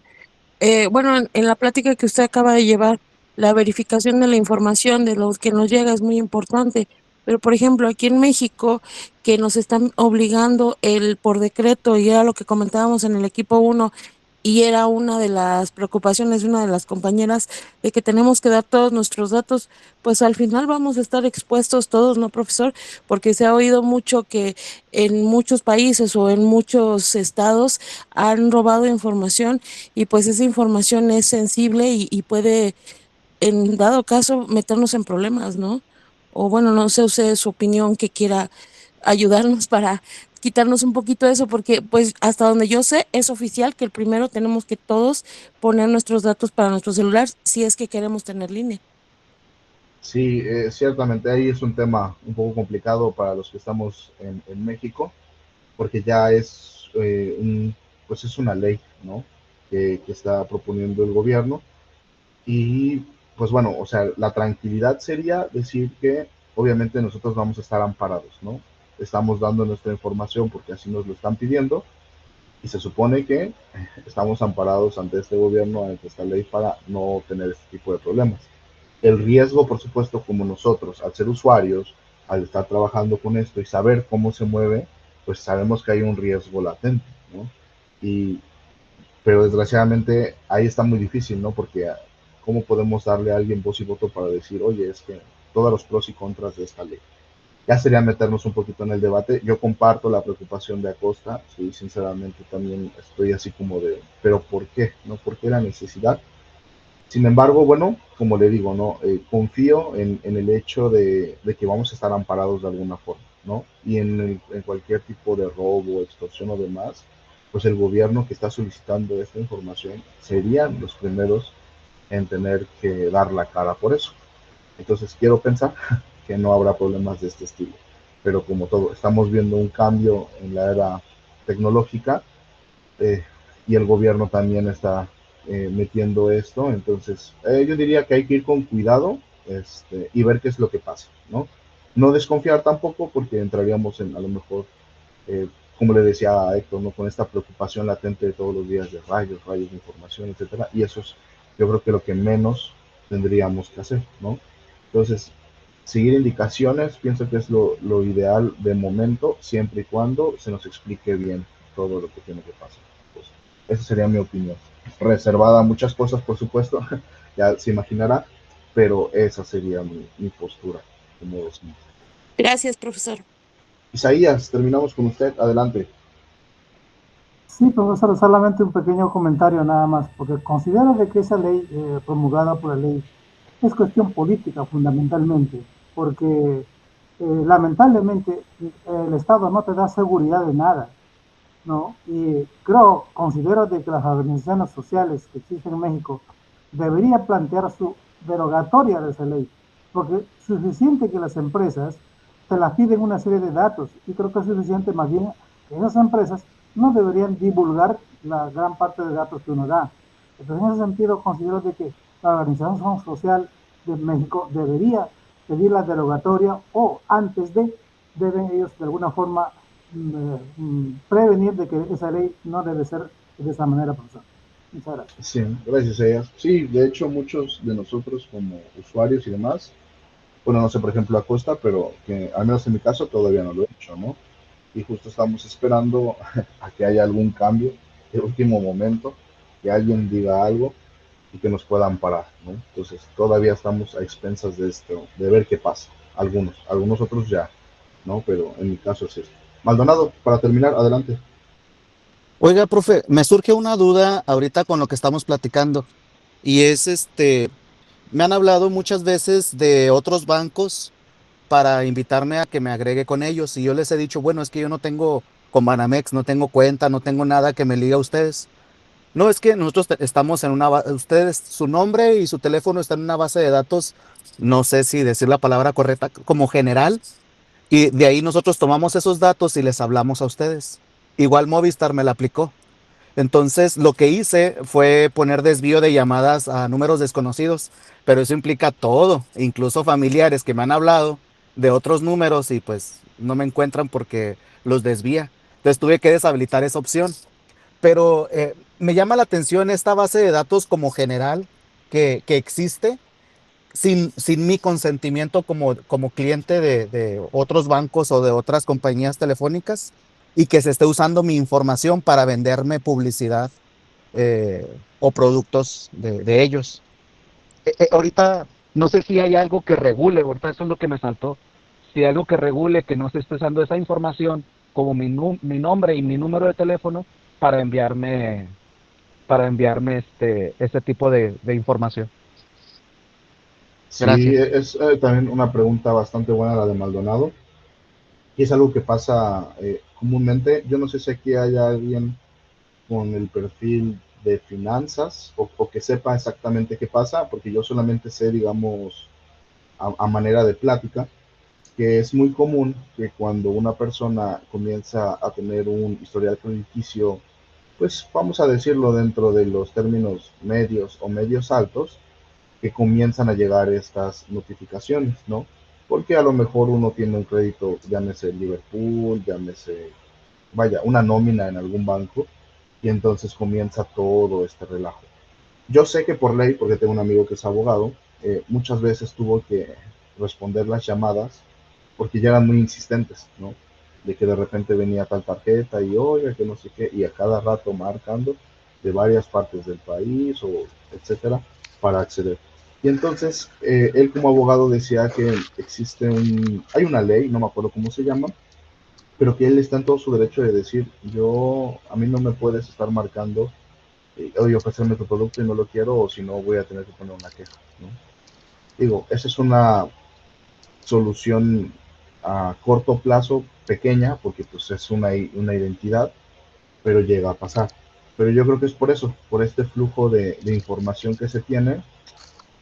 Bueno, en la plática que usted acaba de llevar, la verificación de la información de lo que nos llega es muy importante. Pero, por ejemplo, aquí en México, que nos están obligando por decreto, y era lo que comentábamos en el equipo 1, y era una de las preocupaciones de una de las compañeras, de que tenemos que dar todos nuestros datos, pues al final vamos a estar expuestos todos, ¿no, profesor? Porque se ha oído mucho que en muchos países o en muchos estados han robado información y pues esa información es sensible y puede, en dado caso, meternos en problemas, ¿no? O bueno, no sé usted su opinión que quiera ayudarnos para quitarnos un poquito de eso, porque pues hasta donde yo sé es oficial que el primero tenemos que todos poner nuestros datos para nuestro celular si es que queremos tener línea.
Sí, ciertamente ahí es un tema un poco complicado para los que estamos en México, porque ya es, pues es una ley, ¿no? Que está proponiendo el gobierno. Y pues bueno, o sea, la tranquilidad sería decir que obviamente nosotros vamos a estar amparados, ¿no? Estamos dando nuestra información porque así nos lo están pidiendo y se supone que estamos amparados ante este gobierno, ante esta ley para no tener este tipo de problemas. El riesgo, por supuesto, como nosotros, al ser usuarios, al estar trabajando con esto y saber cómo se mueve, pues sabemos que hay un riesgo latente, ¿no? Y, pero desgraciadamente ahí está muy difícil, ¿no? Porque ¿cómo podemos darle a alguien voz y voto para decir, oye, es que todos los pros y contras de esta ley? Ya sería meternos un poquito en el debate. Yo comparto la preocupación de Acosta, sí, sinceramente también estoy así como de, pero ¿por qué? ¿No? ¿Por qué la necesidad? Sin embargo, bueno, como le digo, ¿no? Confío en el hecho de que vamos a estar amparados de alguna forma, ¿no? Y en cualquier tipo de robo, extorsión o demás, pues el gobierno que está solicitando esta información serían los primeros en tener que dar la cara por eso. Entonces quiero pensar que no habrá problemas de este estilo. Pero como todo, estamos viendo un cambio en la era tecnológica eh, y el gobierno también está metiendo esto. Entonces yo diría que hay que ir con cuidado y ver qué es lo que pasa, ¿no? No desconfiar tampoco porque entraríamos en a lo mejor, eh, como le decía a Héctor, ¿no? Con esta preocupación latente de todos los días de rayos de información, etcétera. Y eso es, yo creo que lo que menos tendríamos que hacer, ¿no? Entonces, seguir indicaciones, pienso que es lo ideal de momento, siempre y cuando se nos explique bien todo lo que tiene que pasar. Pues, esa sería mi opinión. Reservada a muchas cosas, por supuesto, ya se imaginará, pero esa sería mi postura. Como decimos.
Gracias, profesor.
Isaías, terminamos con usted, adelante.
Sí, profesor, solamente un pequeño comentario nada más, porque considero de que esa ley promulgada por la ley es cuestión política fundamentalmente, porque lamentablemente el Estado no te da seguridad de nada, ¿no? Y considero de que las organizaciones sociales que existen en México deberían plantear su derogatoria de esa ley, porque es suficiente que las empresas te las piden una serie de datos y creo que es suficiente más bien que esas empresas no deberían divulgar la gran parte de datos que uno da. Entonces, en ese sentido, considero de que la Organización Social de México debería pedir la derogatoria o antes deben ellos de alguna forma prevenir de que esa ley no debe ser de esa manera, profesor. Muchas gracias.
Sí, gracias a ellas. Sí, de hecho muchos de nosotros como usuarios y demás, bueno, no sé por ejemplo Acosta, pero que al menos en mi caso todavía no lo he hecho, ¿no? Y justo estamos esperando a que haya algún cambio de último momento, que alguien diga algo y que nos puedan parar, ¿no? Entonces todavía estamos a expensas de esto, de ver qué pasa. Algunos otros ya ¿no? Pero en mi caso es esto. Maldonado, para terminar, adelante.
Oiga, profe, me surge una duda ahorita con lo que estamos platicando y es me han hablado muchas veces de otros bancos para invitarme a que me agregue con ellos y yo les he dicho, bueno, es que yo no tengo con Banamex, no tengo cuenta, no tengo nada que me liga a ustedes. No, es que nosotros estamos en ustedes, su nombre y su teléfono están en una base de datos, no sé si decir la palabra correcta, como general, y de ahí nosotros tomamos esos datos y les hablamos a ustedes. Igual Movistar me la aplicó. Entonces, lo que hice fue poner desvío de llamadas a números desconocidos, pero eso implica todo, incluso familiares que me han hablado de otros números y pues no me encuentran porque los desvía. Entonces tuve que deshabilitar esa opción. Pero me llama la atención esta base de datos como general que existe sin mi consentimiento como cliente de otros bancos o de otras compañías telefónicas y que se esté usando mi información para venderme publicidad o productos de ellos. Ahorita no sé si hay algo que regule, ahorita eso es lo que me saltó. Si hay algo que regule que no se esté usando esa información como mi nombre y mi número de teléfono para enviarme este tipo de información.
Sí,
Gracias.
es también una pregunta bastante buena la de Maldonado, y es algo que pasa comúnmente. Yo no sé si aquí hay alguien con el perfil de finanzas o que sepa exactamente qué pasa, porque yo solamente sé, digamos, a manera de plática, que es muy común que cuando una persona comienza a tener un historial crediticio, pues vamos a decirlo dentro de los términos medios o medios altos, que comienzan a llegar estas notificaciones, ¿no? Porque a lo mejor uno tiene un crédito, llámese Liverpool, llámese, vaya, una nómina en algún banco, y entonces comienza todo este relajo. Yo sé que por ley, porque tengo un amigo que es abogado, muchas veces tuvo que responder las llamadas porque ya eran muy insistentes, ¿no? De que de repente venía tal tarjeta y oiga, que no sé qué, y a cada rato marcando de varias partes del país o etcétera para acceder. Y entonces él como abogado decía que hay una ley, no me acuerdo cómo se llama, pero que él está en todo su derecho de decir, a mí no me puedes estar marcando, oye, ofrecerme tu producto y no lo quiero, o si no voy a tener que poner una queja, ¿no? Digo, esa es una solución a corto plazo pequeña, porque pues es una identidad, pero llega a pasar. Pero yo creo que es por eso, por este flujo de información que se tiene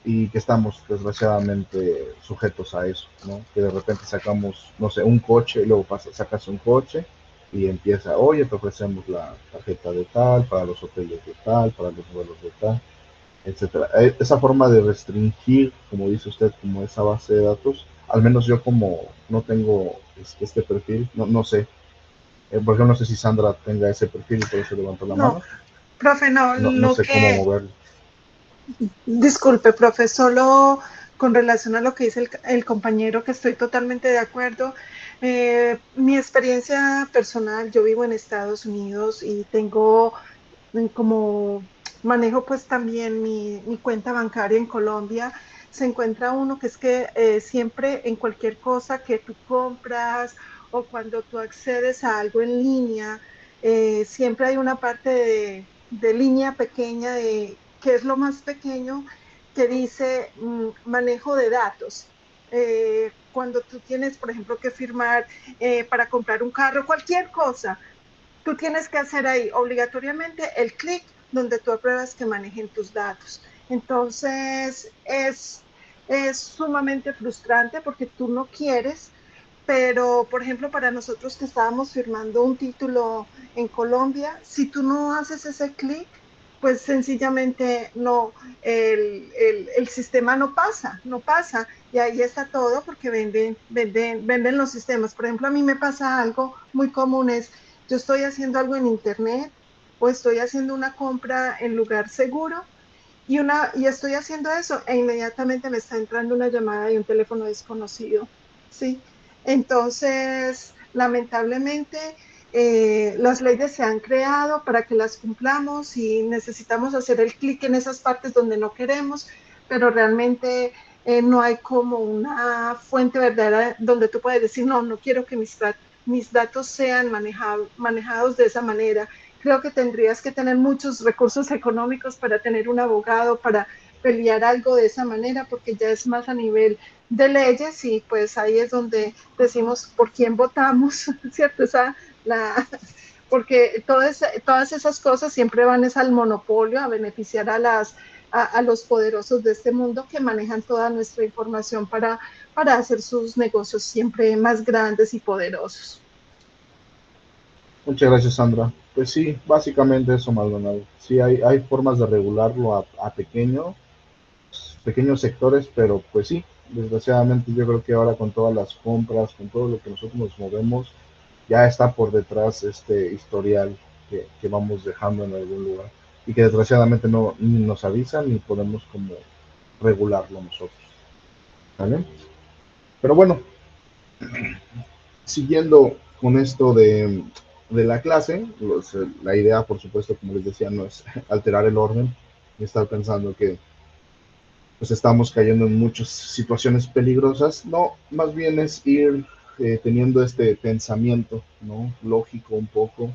y que estamos desgraciadamente sujetos a eso, ¿no? Que de repente sacamos, no sé, un coche, y luego sacas un coche y empieza, oye, te ofrecemos la tarjeta de tal, para los hoteles de tal, para los vuelos de tal, etcétera. Esa forma de restringir, como dice usted, como esa base de datos, al menos yo como no tengo este perfil, no sé, porque no sé si Sandra tenga ese perfil y por eso levantó la
No,
mano,
profe, no,
no
lo
sé cómo
que,
moverlo.
disculpe, profe, solo con relación a lo que dice el compañero, que estoy totalmente de acuerdo. Mi experiencia personal, yo vivo en Estados Unidos y tengo como manejo pues también mi cuenta bancaria en Colombia. Se encuentra uno que es que siempre en cualquier cosa que tú compras o cuando tú accedes a algo en línea, siempre hay una parte de línea pequeña de que es lo más pequeño que dice manejo de datos. Cuando tú tienes, por ejemplo, que firmar para comprar un carro, cualquier cosa, tú tienes que hacer ahí obligatoriamente el clic donde tú apruebas que manejen tus datos. Entonces, es sumamente frustrante porque tú no quieres, pero, por ejemplo, para nosotros que estábamos firmando un título en Colombia, si tú no haces ese clic, pues sencillamente no, el sistema no pasa, no pasa. Y ahí está todo porque venden los sistemas. Por ejemplo, a mí me pasa algo muy común, es yo estoy haciendo algo en internet o estoy haciendo una compra en lugar seguro y estoy haciendo eso e inmediatamente me está entrando una llamada de un teléfono desconocido, ¿sí? Entonces, lamentablemente, las leyes se han creado para que las cumplamos y necesitamos hacer el clic en esas partes donde no queremos, pero realmente no hay como una fuente verdadera donde tú puedes decir, no, no quiero que mis datos sean manejados de esa manera. Creo que tendrías que tener muchos recursos económicos para tener un abogado, para pelear algo de esa manera, porque ya es más a nivel de leyes y pues ahí es donde decimos por quién votamos, ¿cierto? Porque todas esas cosas siempre van al monopolio, a beneficiar a los poderosos de este mundo que manejan toda nuestra información para hacer sus negocios siempre más grandes y poderosos.
Muchas gracias, Sandra. Pues sí, básicamente eso, Maldonado. Sí, hay formas de regularlo a pequeños sectores, pero pues sí, desgraciadamente yo creo que ahora con todas las compras, con todo lo que nosotros nos movemos, ya está por detrás este historial que vamos dejando en algún lugar y que desgraciadamente no ni nos avisan ni podemos como regularlo nosotros, ¿vale? Pero bueno, siguiendo con esto de la clase, la idea, por supuesto, como les decía, no es alterar el orden y estar pensando que pues estamos cayendo en muchas situaciones peligrosas. No, más bien es ir teniendo este pensamiento, ¿no? Lógico un poco,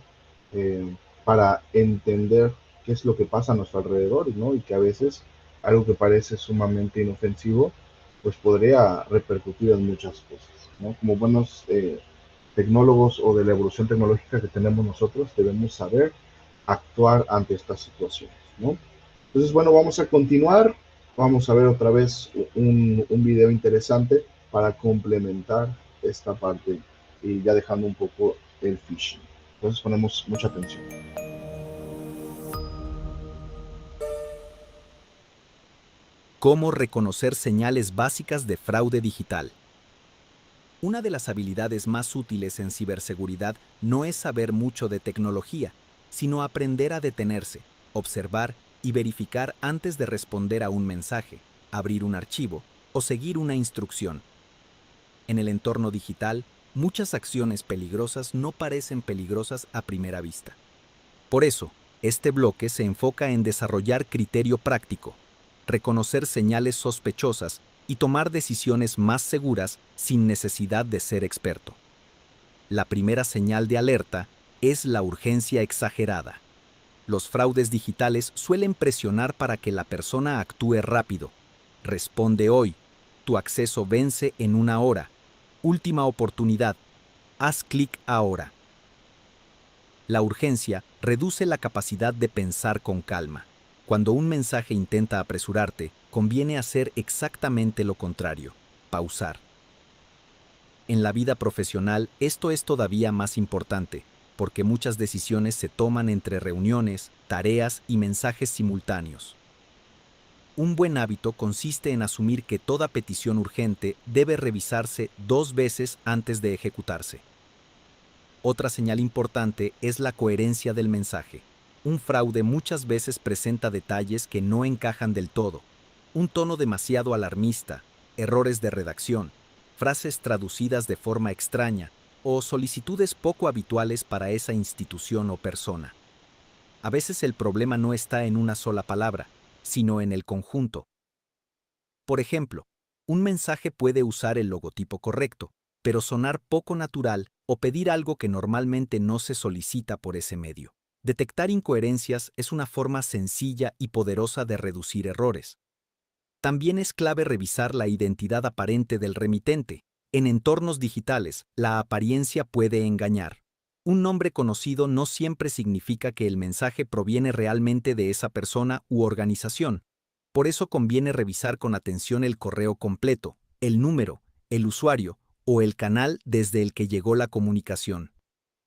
para entender qué es lo que pasa a nuestro alrededor, ¿no? Y que a veces algo que parece sumamente inofensivo, pues podría repercutir en muchas cosas, ¿no? Como buenos tecnólogos o de la evolución tecnológica que tenemos nosotros, debemos saber actuar ante estas situaciones, ¿no? Entonces, bueno, vamos a continuar. Vamos a ver otra vez un video interesante para complementar esta parte y ya dejando un poco el phishing. Entonces ponemos mucha atención.
¿Cómo reconocer señales básicas de fraude digital? Una de las habilidades más útiles en ciberseguridad no es saber mucho de tecnología, sino aprender a detenerse, observar y verificar antes de responder a un mensaje, abrir un archivo o seguir una instrucción. En el entorno digital, muchas acciones peligrosas no parecen peligrosas a primera vista. Por eso, este bloque se enfoca en desarrollar criterio práctico, reconocer señales sospechosas y tomar decisiones más seguras sin necesidad de ser experto. La primera señal de alerta es la urgencia exagerada. Los fraudes digitales suelen presionar para que la persona actúe rápido. Responde hoy. Tu acceso vence en 1 hora. Última oportunidad. Haz clic ahora. La urgencia reduce la capacidad de pensar con calma. Cuando un mensaje intenta apresurarte, conviene hacer exactamente lo contrario, pausar. En la vida profesional, esto es todavía más importante, porque muchas decisiones se toman entre reuniones, tareas y mensajes simultáneos. Un buen hábito consiste en asumir que toda petición urgente debe revisarse 2 veces antes de ejecutarse. Otra señal importante es la coherencia del mensaje. Un fraude muchas veces presenta detalles que no encajan del todo, un tono demasiado alarmista, errores de redacción, frases traducidas de forma extraña o solicitudes poco habituales para esa institución o persona. A veces el problema no está en una sola palabra, sino en el conjunto. Por ejemplo, un mensaje puede usar el logotipo correcto, pero sonar poco natural o pedir algo que normalmente no se solicita por ese medio. Detectar incoherencias es una forma sencilla y poderosa de reducir errores. También es clave revisar la identidad aparente del remitente. En entornos digitales, la apariencia puede engañar. Un nombre conocido no siempre significa que el mensaje proviene realmente de esa persona u organización. Por eso conviene revisar con atención el correo completo, el número, el usuario o el canal desde el que llegó la comunicación.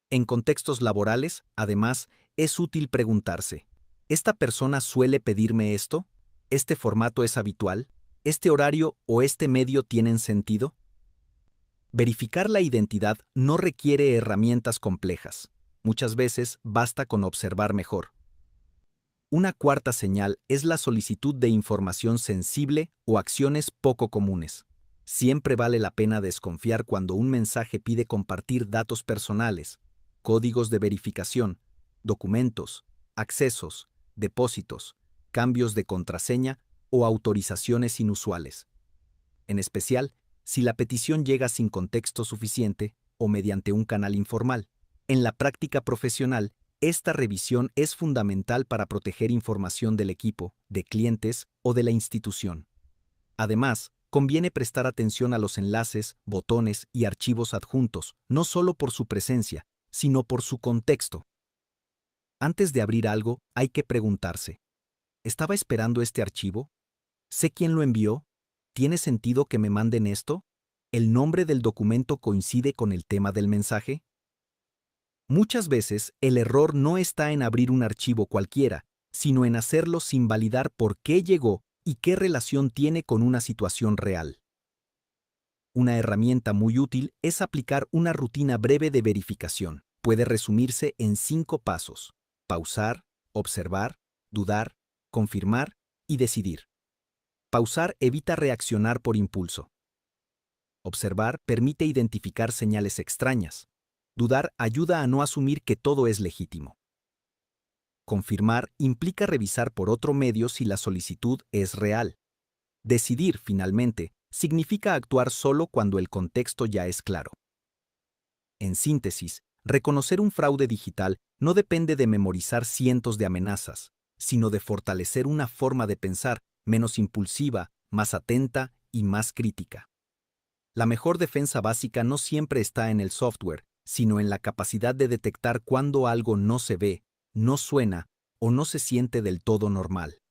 En contextos laborales, además, es útil preguntarse, ¿esta persona suele pedirme esto? ¿Este formato es habitual? ¿Este horario o este medio tienen sentido? Verificar la identidad no requiere herramientas complejas. Muchas veces basta con observar mejor. Una cuarta señal es la solicitud de información sensible o acciones poco comunes. Siempre vale la pena desconfiar cuando un mensaje pide compartir datos personales, códigos de verificación, documentos, accesos, depósitos, cambios de contraseña o autorizaciones inusuales. en especial si la petición llega sin contexto suficiente o mediante un canal informal. En la práctica profesional, esta revisión es fundamental para proteger información del equipo, de clientes o de la institución. Además, conviene prestar atención a los enlaces, botones y archivos adjuntos, no solo por su presencia, sino por su contexto. Antes de abrir algo, hay que preguntarse: ¿estaba esperando este archivo? ¿Sé quién lo envió? ¿Tiene sentido que me manden esto? ¿El nombre del documento coincide con el tema del mensaje? Muchas veces, el error no está en abrir un archivo cualquiera, sino en hacerlo sin validar por qué llegó y qué relación tiene con una situación real. Una herramienta muy útil es aplicar una rutina breve de verificación. Puede resumirse en 5 pasos: pausar, observar, dudar, confirmar y decidir. Pausar evita reaccionar por impulso. Observar permite identificar señales extrañas. Dudar ayuda a no asumir que todo es legítimo. Confirmar implica revisar por otro medio si la solicitud es real. Decidir, finalmente, significa actuar solo cuando el contexto ya es claro. En síntesis, reconocer un fraude digital no depende de memorizar cientos de amenazas, sino de fortalecer una forma de pensar menos impulsiva, más atenta y más crítica. La mejor defensa básica no siempre está en el software, sino en la capacidad de detectar cuando algo no se ve, no suena o no se siente del todo normal.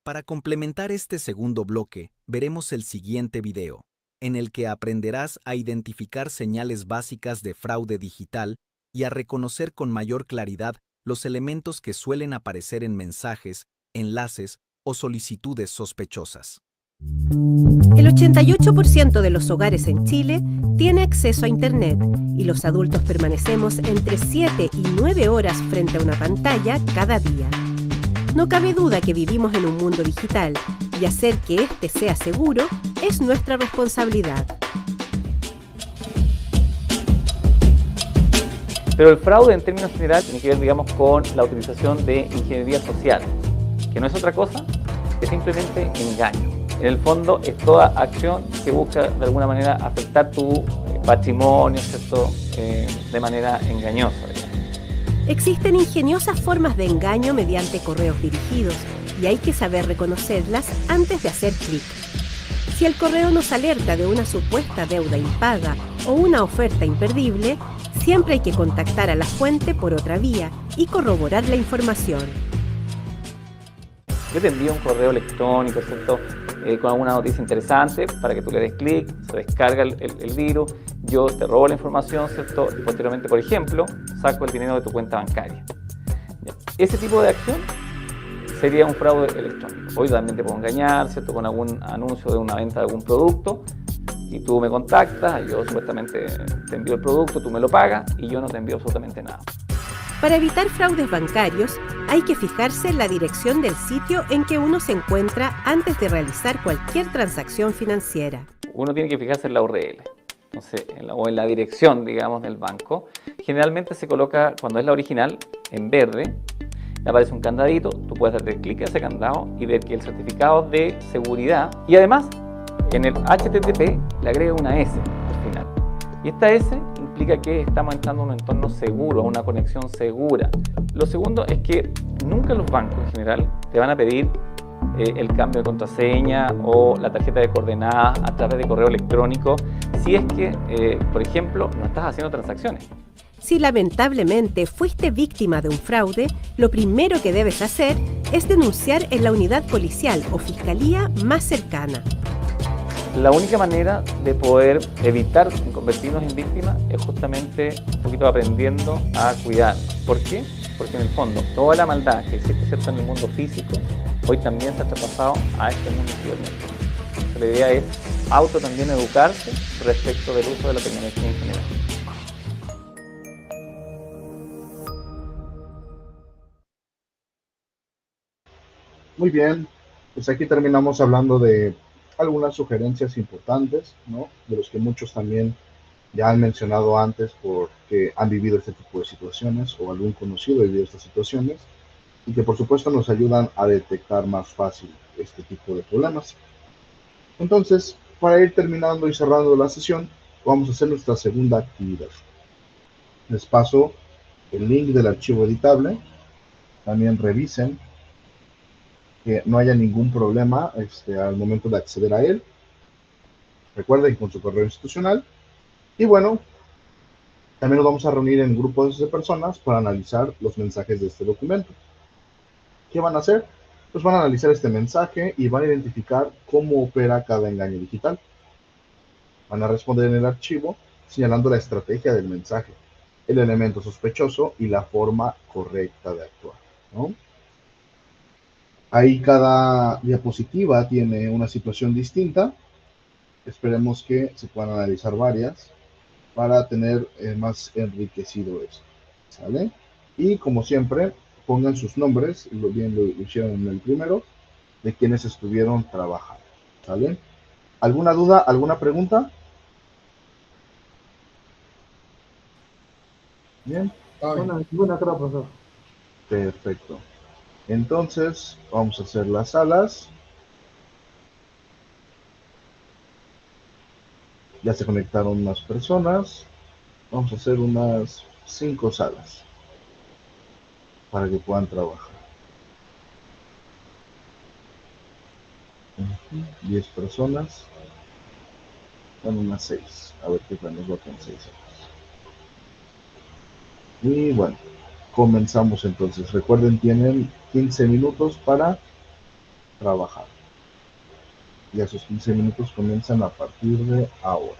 Para complementar este segundo bloque, veremos el siguiente video, en el que aprenderás a identificar señales básicas de fraude digital y a reconocer con mayor claridad los elementos que suelen aparecer en mensajes, enlaces o solicitudes sospechosas.
El 88% de los hogares en Chile tiene acceso a Internet y los adultos permanecemos entre 7 y 9 horas frente a una pantalla cada día. No cabe duda que vivimos en un mundo digital y hacer que éste sea seguro es nuestra responsabilidad.
Pero el fraude en términos generales tiene que ver, digamos, con la utilización de ingeniería social, que no es otra cosa que simplemente engaño. En el fondo es toda acción que busca de alguna manera afectar tu patrimonio, ¿cierto? De manera engañosa, digamos.
Existen ingeniosas formas de engaño mediante correos dirigidos y hay que saber reconocerlas antes de hacer clic. Si el correo nos alerta de una supuesta deuda impaga o una oferta imperdible, siempre hay que contactar a la fuente por otra vía y corroborar la información.
Yo te envío un correo electrónico, ¿cierto? Con alguna noticia interesante para que tú le des clic, se descarga el virus, yo te robo la información, ¿cierto? Y posteriormente, por ejemplo, saco el dinero de tu cuenta bancaria. Ese tipo de acción sería un fraude electrónico. Hoy también te puedo engañar, ¿cierto? Con algún anuncio de una venta de algún producto y tú me contactas, yo supuestamente te envío el producto, tú me lo pagas y yo no te envío absolutamente nada.
Para evitar fraudes bancarios, hay que fijarse en la dirección del sitio en que uno se encuentra antes de realizar cualquier transacción financiera.
Uno tiene que fijarse en la URL, entonces, o en la dirección, digamos, del banco. Generalmente se coloca, cuando es la original, en verde, le aparece un candadito, tú puedes darle clic a ese candado y ver que el certificado de seguridad, y además, en el HTTP le agrega una S al final. Y esta S implica que estamos entrando a un entorno seguro, a una conexión segura. Lo segundo es que nunca los bancos en general te van a pedir el cambio de contraseña o la tarjeta de coordenadas a través de correo electrónico si es que, por ejemplo, no estás haciendo transacciones.
Si lamentablemente fuiste víctima de un fraude, lo primero que debes hacer es denunciar en la unidad policial o fiscalía más cercana.
La única manera de poder evitar convertirnos en víctimas es justamente un poquito aprendiendo a cuidarnos. ¿Por qué? Porque en el fondo toda la maldad que existe, ¿cierto?, en el mundo físico, hoy también se ha traspasado a este mundo cibernético. La idea es también educarse respecto del uso de la tecnología en general.
Muy bien, pues aquí terminamos hablando de algunas sugerencias importantes, ¿no? De los que muchos también ya han mencionado antes porque han vivido este tipo de situaciones o algún conocido ha vivido estas situaciones y que por supuesto nos ayudan a detectar más fácil este tipo de problemas. Entonces, para ir terminando y cerrando la sesión, vamos a hacer nuestra segunda actividad. Les paso el link del archivo editable. También revisen que no haya ningún problema al momento de acceder a él. Recuerden, con su correo institucional. Y bueno, también nos vamos a reunir en grupos de personas para analizar los mensajes de este documento. ¿Qué van a hacer? Pues van a analizar este mensaje y van a identificar cómo opera cada engaño digital. Van a responder en el archivo señalando la estrategia del mensaje, el elemento sospechoso y la forma correcta de actuar, ¿no? Ahí cada diapositiva tiene una situación distinta. Esperemos que se puedan analizar varias para tener más enriquecido esto, ¿sale? Y como siempre, pongan sus nombres, bien lo hicieron en el primero, de quienes estuvieron trabajando, ¿sale? ¿Alguna duda, alguna pregunta? Bien.
Ninguna creo, profesor.
Perfecto. Entonces, vamos a hacer las salas. Ya se conectaron más personas. Vamos a hacer unas 5 salas para que puedan trabajar. 10 personas. Bueno, unas 6. A ver qué tal nos va con 6 salas. Y bueno, comenzamos entonces. Recuerden, tienen 15 minutos para trabajar. Y esos 15 minutos comienzan a partir de ahora.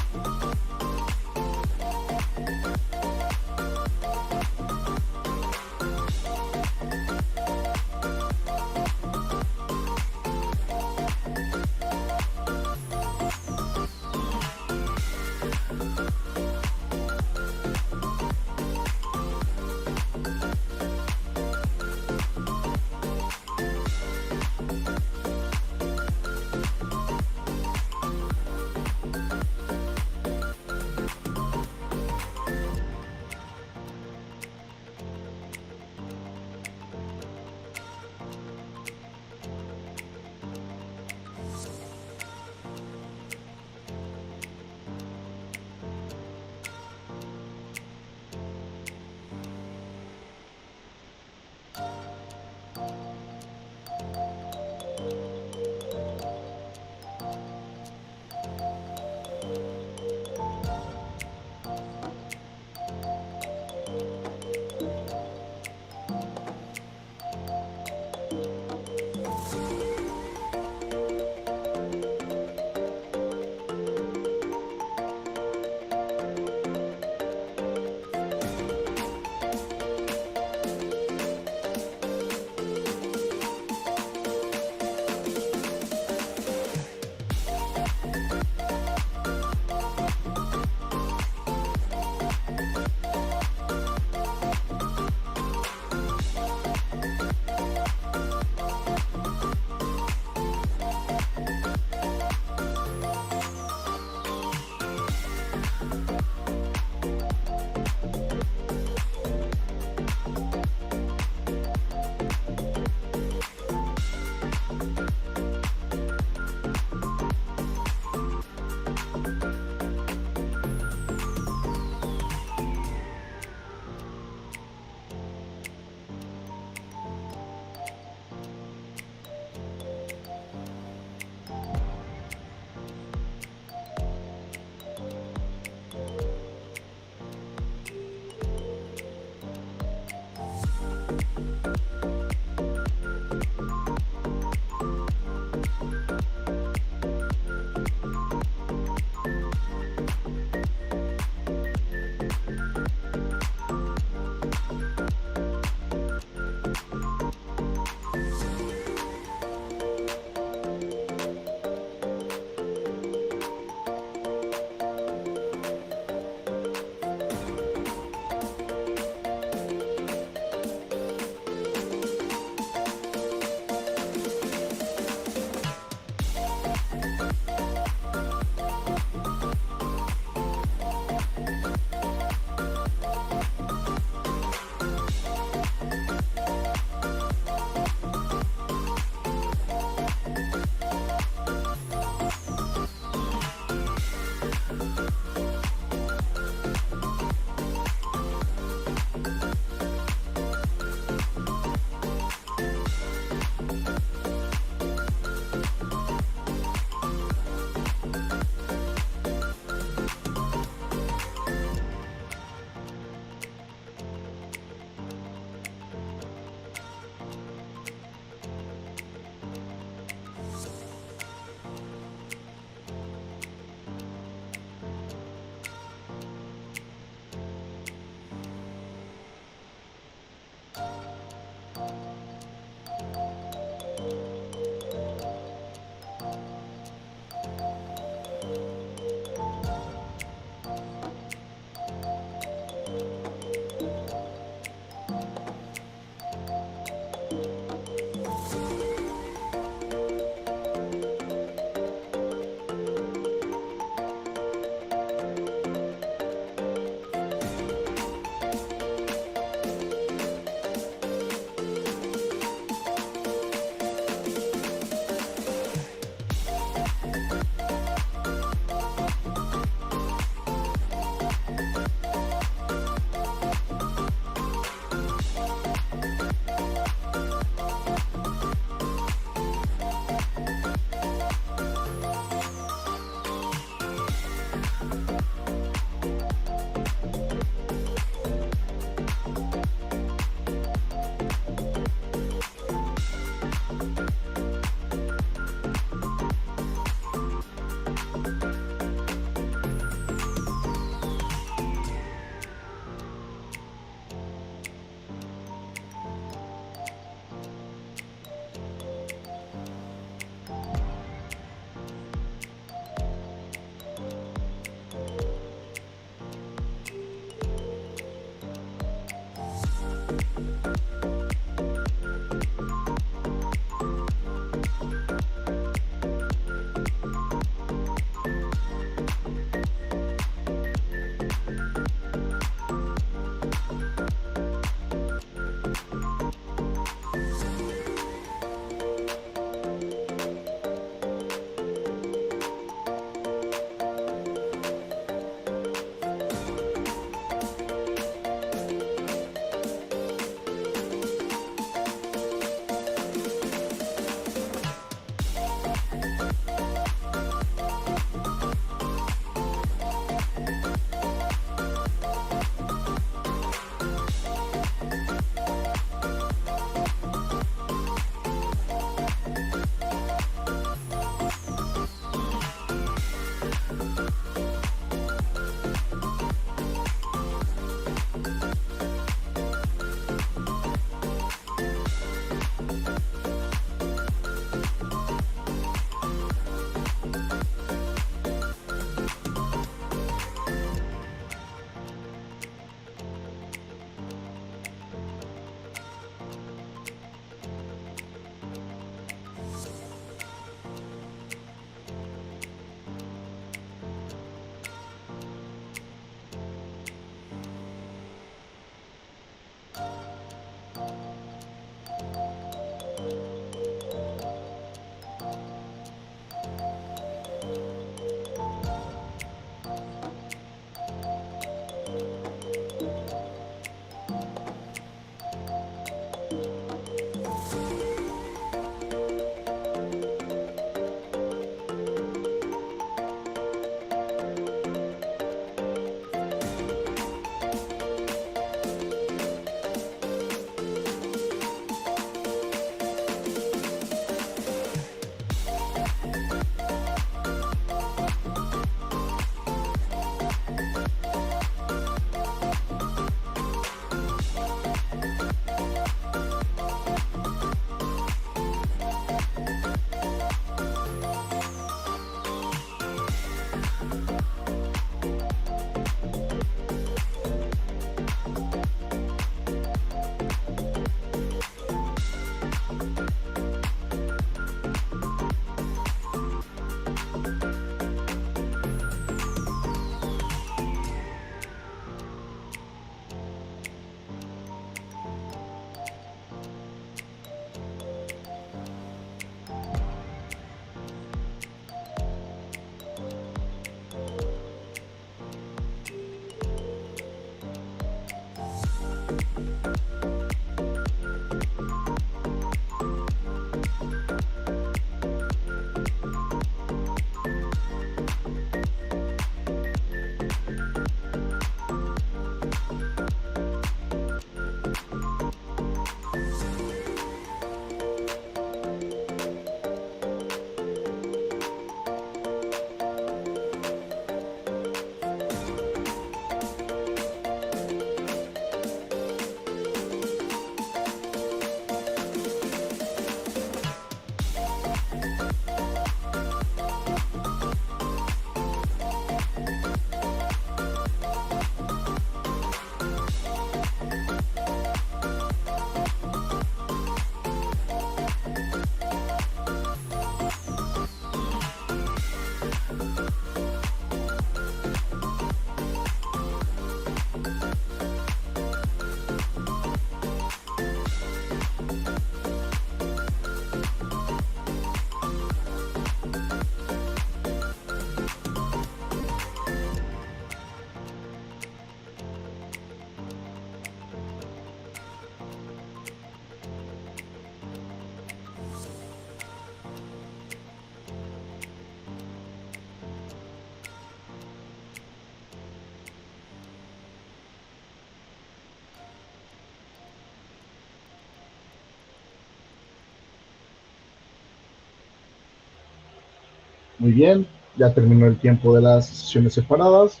Muy bien, ya terminó el tiempo de las sesiones separadas.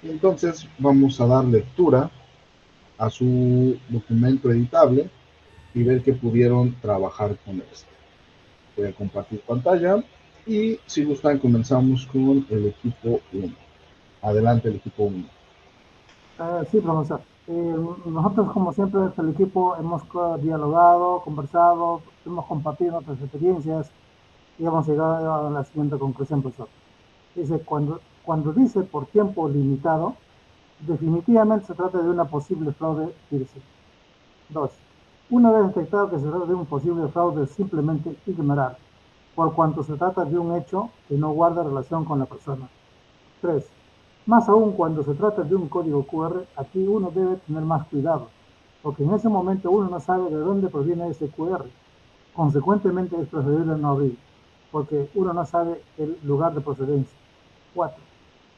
Entonces vamos a dar lectura a su documento editable y ver que pudieron trabajar con esto. Voy a compartir pantalla y si gustan comenzamos con el equipo 1. Adelante el equipo 1.
Sí, profesor. Nosotros, como siempre, desde el equipo hemos dialogado, conversado, hemos compartido nuestras experiencias y hemos llegado a la siguiente conclusión, profesor. Dice, cuando dice por tiempo limitado, definitivamente se trata de una posible fraude Pearson. 2. Una vez detectado que se trata de un posible fraude, simplemente ignorar, por cuanto se trata de un hecho que no guarda relación con la persona. 3. Más aún cuando se trata de un código QR, aquí uno debe tener más cuidado, porque en ese momento uno no sabe de dónde proviene ese QR. Consecuentemente es preferible no abrir, porque uno no sabe el lugar de procedencia. 4.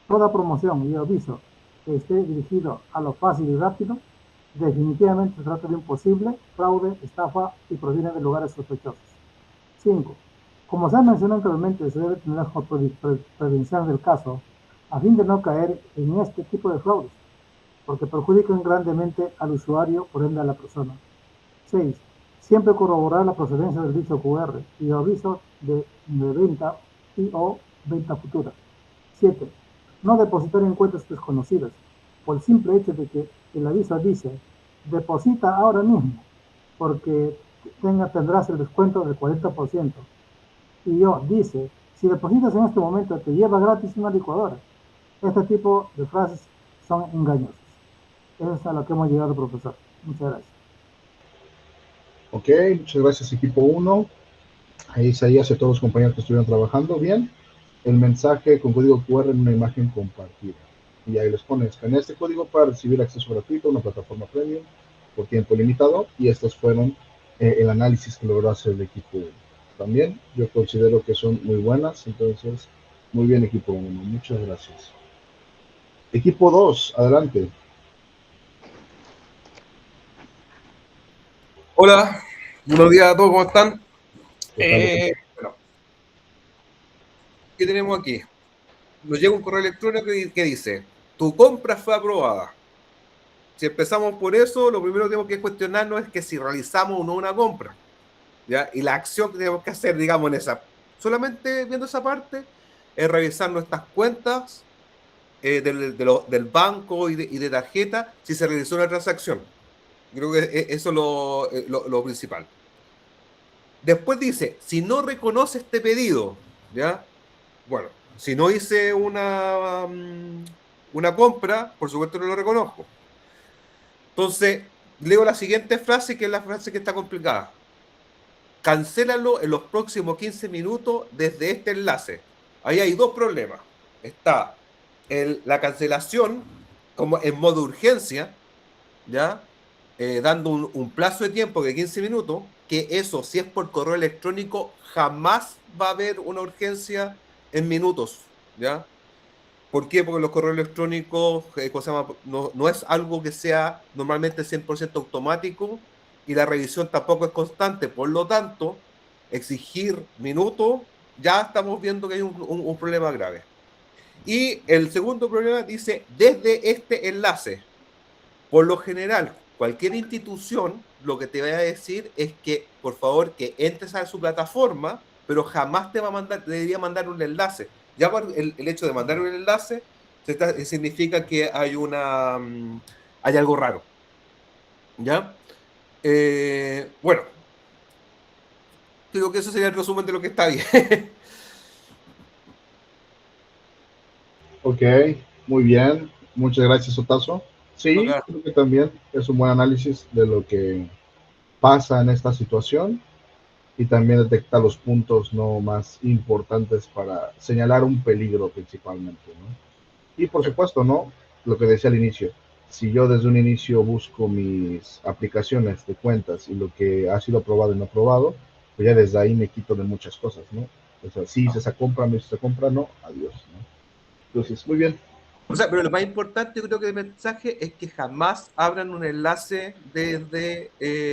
Toda promoción y aviso que esté dirigido a lo fácil y rápido, definitivamente se trata de un posible fraude, estafa y proviene de lugares sospechosos. 5. Como se ha mencionado anteriormente, se debe tener prevención del caso a fin de no caer en este tipo de fraudes, porque perjudican grandemente al usuario, por ende a la persona. 6. Siempre corroborar la procedencia del dicho QR y aviso de venta y o venta futura. 7. No depositar en cuentas desconocidas, por el simple hecho de que el aviso dice, deposita ahora mismo, porque tendrás el descuento del 40%. Y dice, si depositas en este momento te lleva gratis una licuadora. Este tipo de frases son engañosas. Eso es a lo que hemos llegado, profesor. Muchas gracias.
Ok, muchas gracias equipo 1. Ahí Isaías y a todos los compañeros que estuvieron trabajando bien. El mensaje con código QR en una imagen compartida. Y ahí les pones, escanea este código para recibir acceso gratuito a una plataforma premium por tiempo limitado. Y estos fueron el análisis que logró hacer el equipo 1. También yo considero que son muy buenas, entonces muy bien equipo 1, muchas gracias. Equipo 2, adelante.
Hola, buenos días a todos, ¿cómo están? Bueno, ¿qué tenemos aquí? Nos llega un correo electrónico que dice, tu compra fue aprobada. Si empezamos por eso, lo primero que tenemos que cuestionarnos es que si realizamos o no una compra, ¿ya? Y la acción que tenemos que hacer, digamos, solamente viendo esa parte, es revisar nuestras cuentas del banco y de tarjeta, si se realizó una transacción. Creo que eso es lo principal. Después dice, si no reconoce este pedido, ¿ya? Bueno, si no hice una compra, por supuesto no lo reconozco. Entonces, leo la siguiente frase, que es la frase que está complicada. Cancélalo en los próximos 15 minutos desde este enlace. Ahí hay dos problemas. Está la cancelación como en modo urgencia, ¿ya? Dando un plazo de tiempo de 15 minutos, que eso, si es por correo electrónico, jamás va a haber una urgencia en minutos, ¿ya? ¿Por qué? Porque los correos electrónicos no es algo que sea normalmente 100% automático y la revisión tampoco es constante. Por lo tanto, exigir minutos, ya estamos viendo que hay un problema grave. Y el segundo problema dice, desde este enlace. Por lo general, cualquier institución lo que te va a decir es que, por favor, que entres a su plataforma, pero jamás te debería mandar un enlace. Ya por el hecho de mandar un enlace significa que hay algo raro. ¿Ya? Bueno, digo que eso sería el resumen de lo que está bien.
Ok, muy bien. Muchas gracias, Otazo. Sí, creo que también es un buen análisis de lo que pasa en esta situación y también detecta los puntos no más importantes para señalar un peligro principalmente, ¿no? Y por supuesto, ¿no? Lo que decía al inicio, si yo desde un inicio busco mis aplicaciones de cuentas y lo que ha sido aprobado y no aprobado, pues ya desde ahí me quito de muchas cosas, ¿no? O sea, si hice esa compra, no hice esa compra, no, adiós, ¿no? Entonces, muy bien.
O sea, pero lo más importante, yo creo que el mensaje es que jamás abran un enlace desde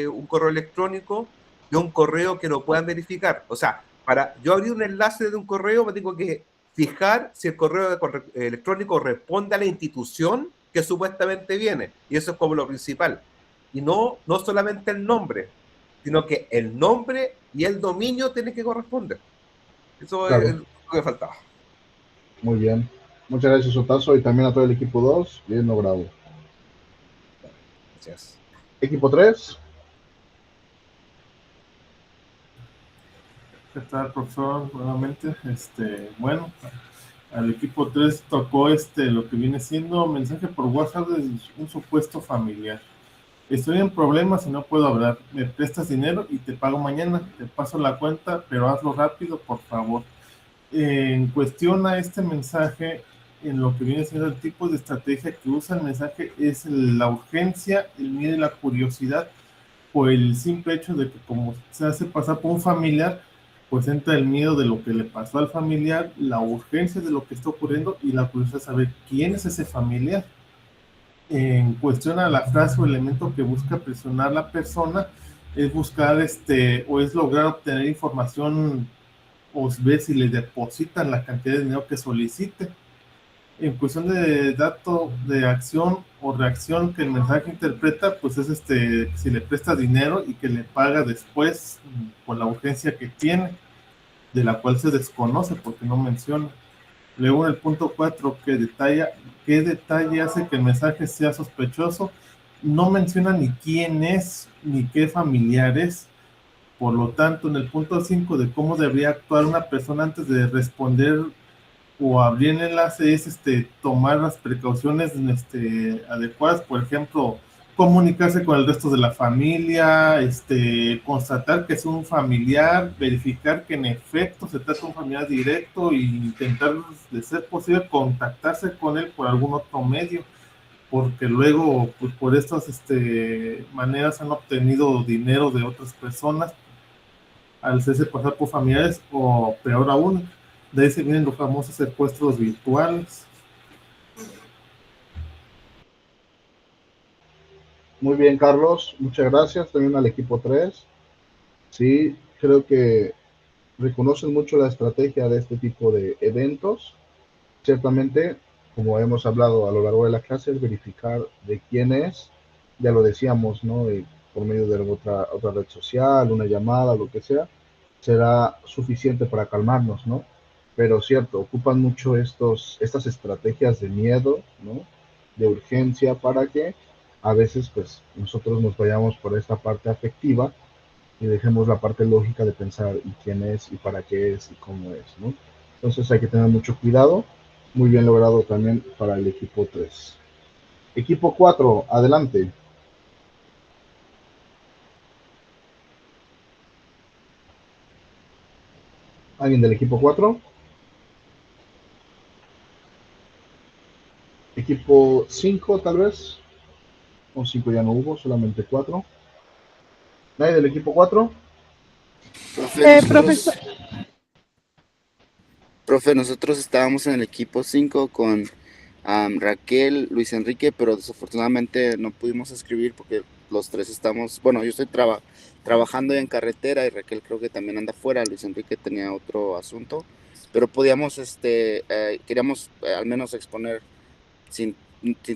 un correo electrónico de un correo que no puedan verificar. O sea, para yo abrir un enlace de un correo, me tengo que fijar si el correo electrónico responde a la institución que supuestamente viene. Y eso es como lo principal. Y no solamente el nombre, sino que el nombre y el dominio tienen que corresponder. Eso
Claro.
es lo que faltaba.
Muy bien. Muchas gracias, Otazo, y también a todo el equipo 2. Bien logrado.
Gracias.
Equipo 3.
¿Qué tal, profesor? Nuevamente, bueno, al equipo 3 tocó lo que viene siendo mensaje por WhatsApp de un supuesto familiar. Estoy en problemas y no puedo hablar. Me prestas dinero y te pago mañana. Te paso la cuenta, pero hazlo rápido, por favor. En cuestión a este mensaje, en lo que viene siendo el tipo de estrategia que usa el mensaje es la urgencia, el miedo y la curiosidad, por el simple hecho de que como se hace pasar por un familiar, pues entra el miedo de lo que le pasó al familiar, la urgencia de lo que está ocurriendo y la curiosidad de saber quién es ese familiar. En cuestión a la frase o elemento que busca presionar la persona, es buscar o es lograr obtener información o ver si le depositan la cantidad de dinero que solicite. En cuestión de dato de acción o reacción que el mensaje interpreta, pues es si le presta dinero y que le paga después por la urgencia que tiene, de la cual se desconoce porque no menciona. Luego en el punto 4, ¿qué detalle hace que el mensaje sea sospechoso? No menciona ni quién es, ni qué familiar es. Por lo tanto, en el punto 5 de cómo debería actuar una persona antes de responder o abrir el enlace es tomar las precauciones adecuadas, por ejemplo, comunicarse con el resto de la familia, constatar que es un familiar, verificar que en efecto se trata de un familiar directo e intentar, de ser posible, contactarse con él por algún otro medio, porque luego, pues, por estas maneras han obtenido dinero de otras personas al hacerse pasar por familiares, o peor aún, de ahí se vienen los famosos secuestros virtuales.
Muy bien, Carlos. Muchas gracias. También al equipo 3. Sí, creo que reconocen mucho la estrategia de este tipo de eventos. Ciertamente, como hemos hablado a lo largo de la clase, es verificar de quién es. Ya lo decíamos, ¿no? Por medio de otra red social, una llamada, lo que sea, será suficiente para calmarnos, ¿no? Pero cierto, ocupan mucho estas estrategias de miedo, ¿no? De urgencia, para que a veces pues nosotros nos vayamos por esta parte afectiva y dejemos la parte lógica de pensar y quién es y para qué es y cómo es, ¿no? Entonces hay que tener mucho cuidado. Muy bien logrado también para el equipo 3. Equipo 4, adelante. ¿Alguien del equipo 4? Equipo 5 tal vez. O 5 ya no hubo, solamente 4. ¿Nadie del equipo 4?
Profesor. Profe, nosotros estábamos en el equipo 5 con Raquel, Luis Enrique, pero desafortunadamente no pudimos escribir porque los tres estamos, bueno, yo estoy trabajando en carretera y Raquel creo que también anda fuera, Luis Enrique tenía otro asunto, pero podíamos, queríamos al menos exponer sin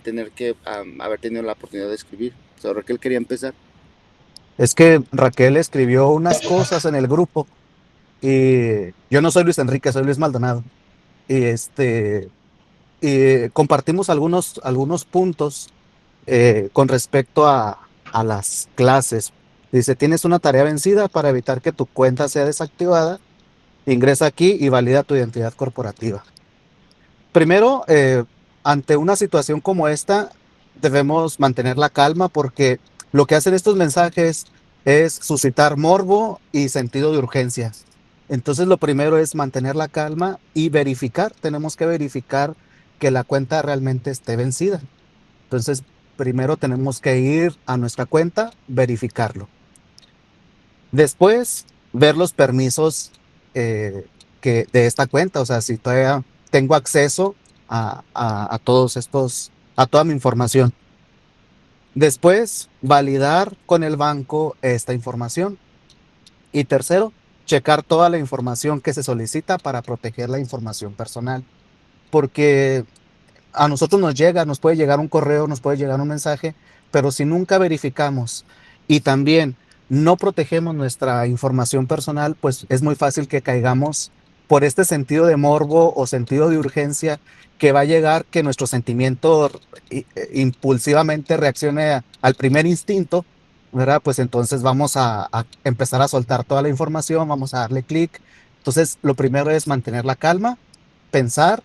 tener que haber tenido la oportunidad de escribir. O sea, Raquel quería empezar.
Es que Raquel escribió unas cosas en el grupo y yo no soy Luis Enrique, soy Luis Maldonado. Y compartimos algunos puntos con respecto a las clases. Dice, tienes una tarea vencida para evitar que tu cuenta sea desactivada. Ingresa aquí y valida tu identidad corporativa. Primero, ante una situación como esta, debemos mantener la calma porque lo que hacen estos mensajes es suscitar morbo y sentido de urgencia. Entonces, lo primero es mantener la calma y verificar. Tenemos que verificar que la cuenta realmente esté vencida. Entonces, primero tenemos que ir a nuestra cuenta, verificarlo. Después, ver los permisos de esta cuenta. O sea, si todavía tengo acceso a todos estos, a toda mi información. Después, validar con el banco esta información. Y tercero, checar toda la información que se solicita para proteger la información personal. Porque a nosotros nos puede llegar un correo, nos puede llegar un mensaje, pero si nunca verificamos y también no protegemos nuestra información personal, pues es muy fácil que caigamos por este sentido de morbo o sentido de urgencia que va a llegar que nuestro sentimiento impulsivamente reaccione al primer instinto, ¿verdad? Pues entonces vamos a empezar a soltar toda la información, vamos a darle clic. Entonces, lo primero es mantener la calma, pensar,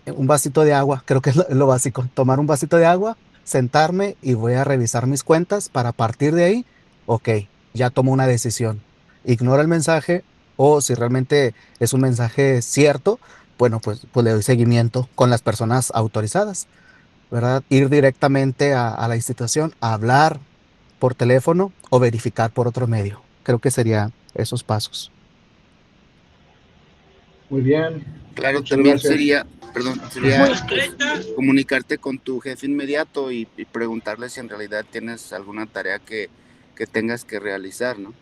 un vasito de agua, creo que es lo básico, tomar un vasito de agua, sentarme y voy a revisar mis cuentas para partir de ahí, ok, ya tomo una decisión. Ignoro el mensaje o si realmente es un mensaje cierto, bueno, pues le doy seguimiento con las personas autorizadas, ¿verdad? Ir directamente a la institución, a hablar por teléfono o verificar por otro medio. Creo que serían esos pasos.
Muy bien.
Claro,
Muchas
también
gracias.
sería comunicarte con tu jefe inmediato y preguntarle si en realidad tienes alguna tarea que tengas que realizar, ¿no?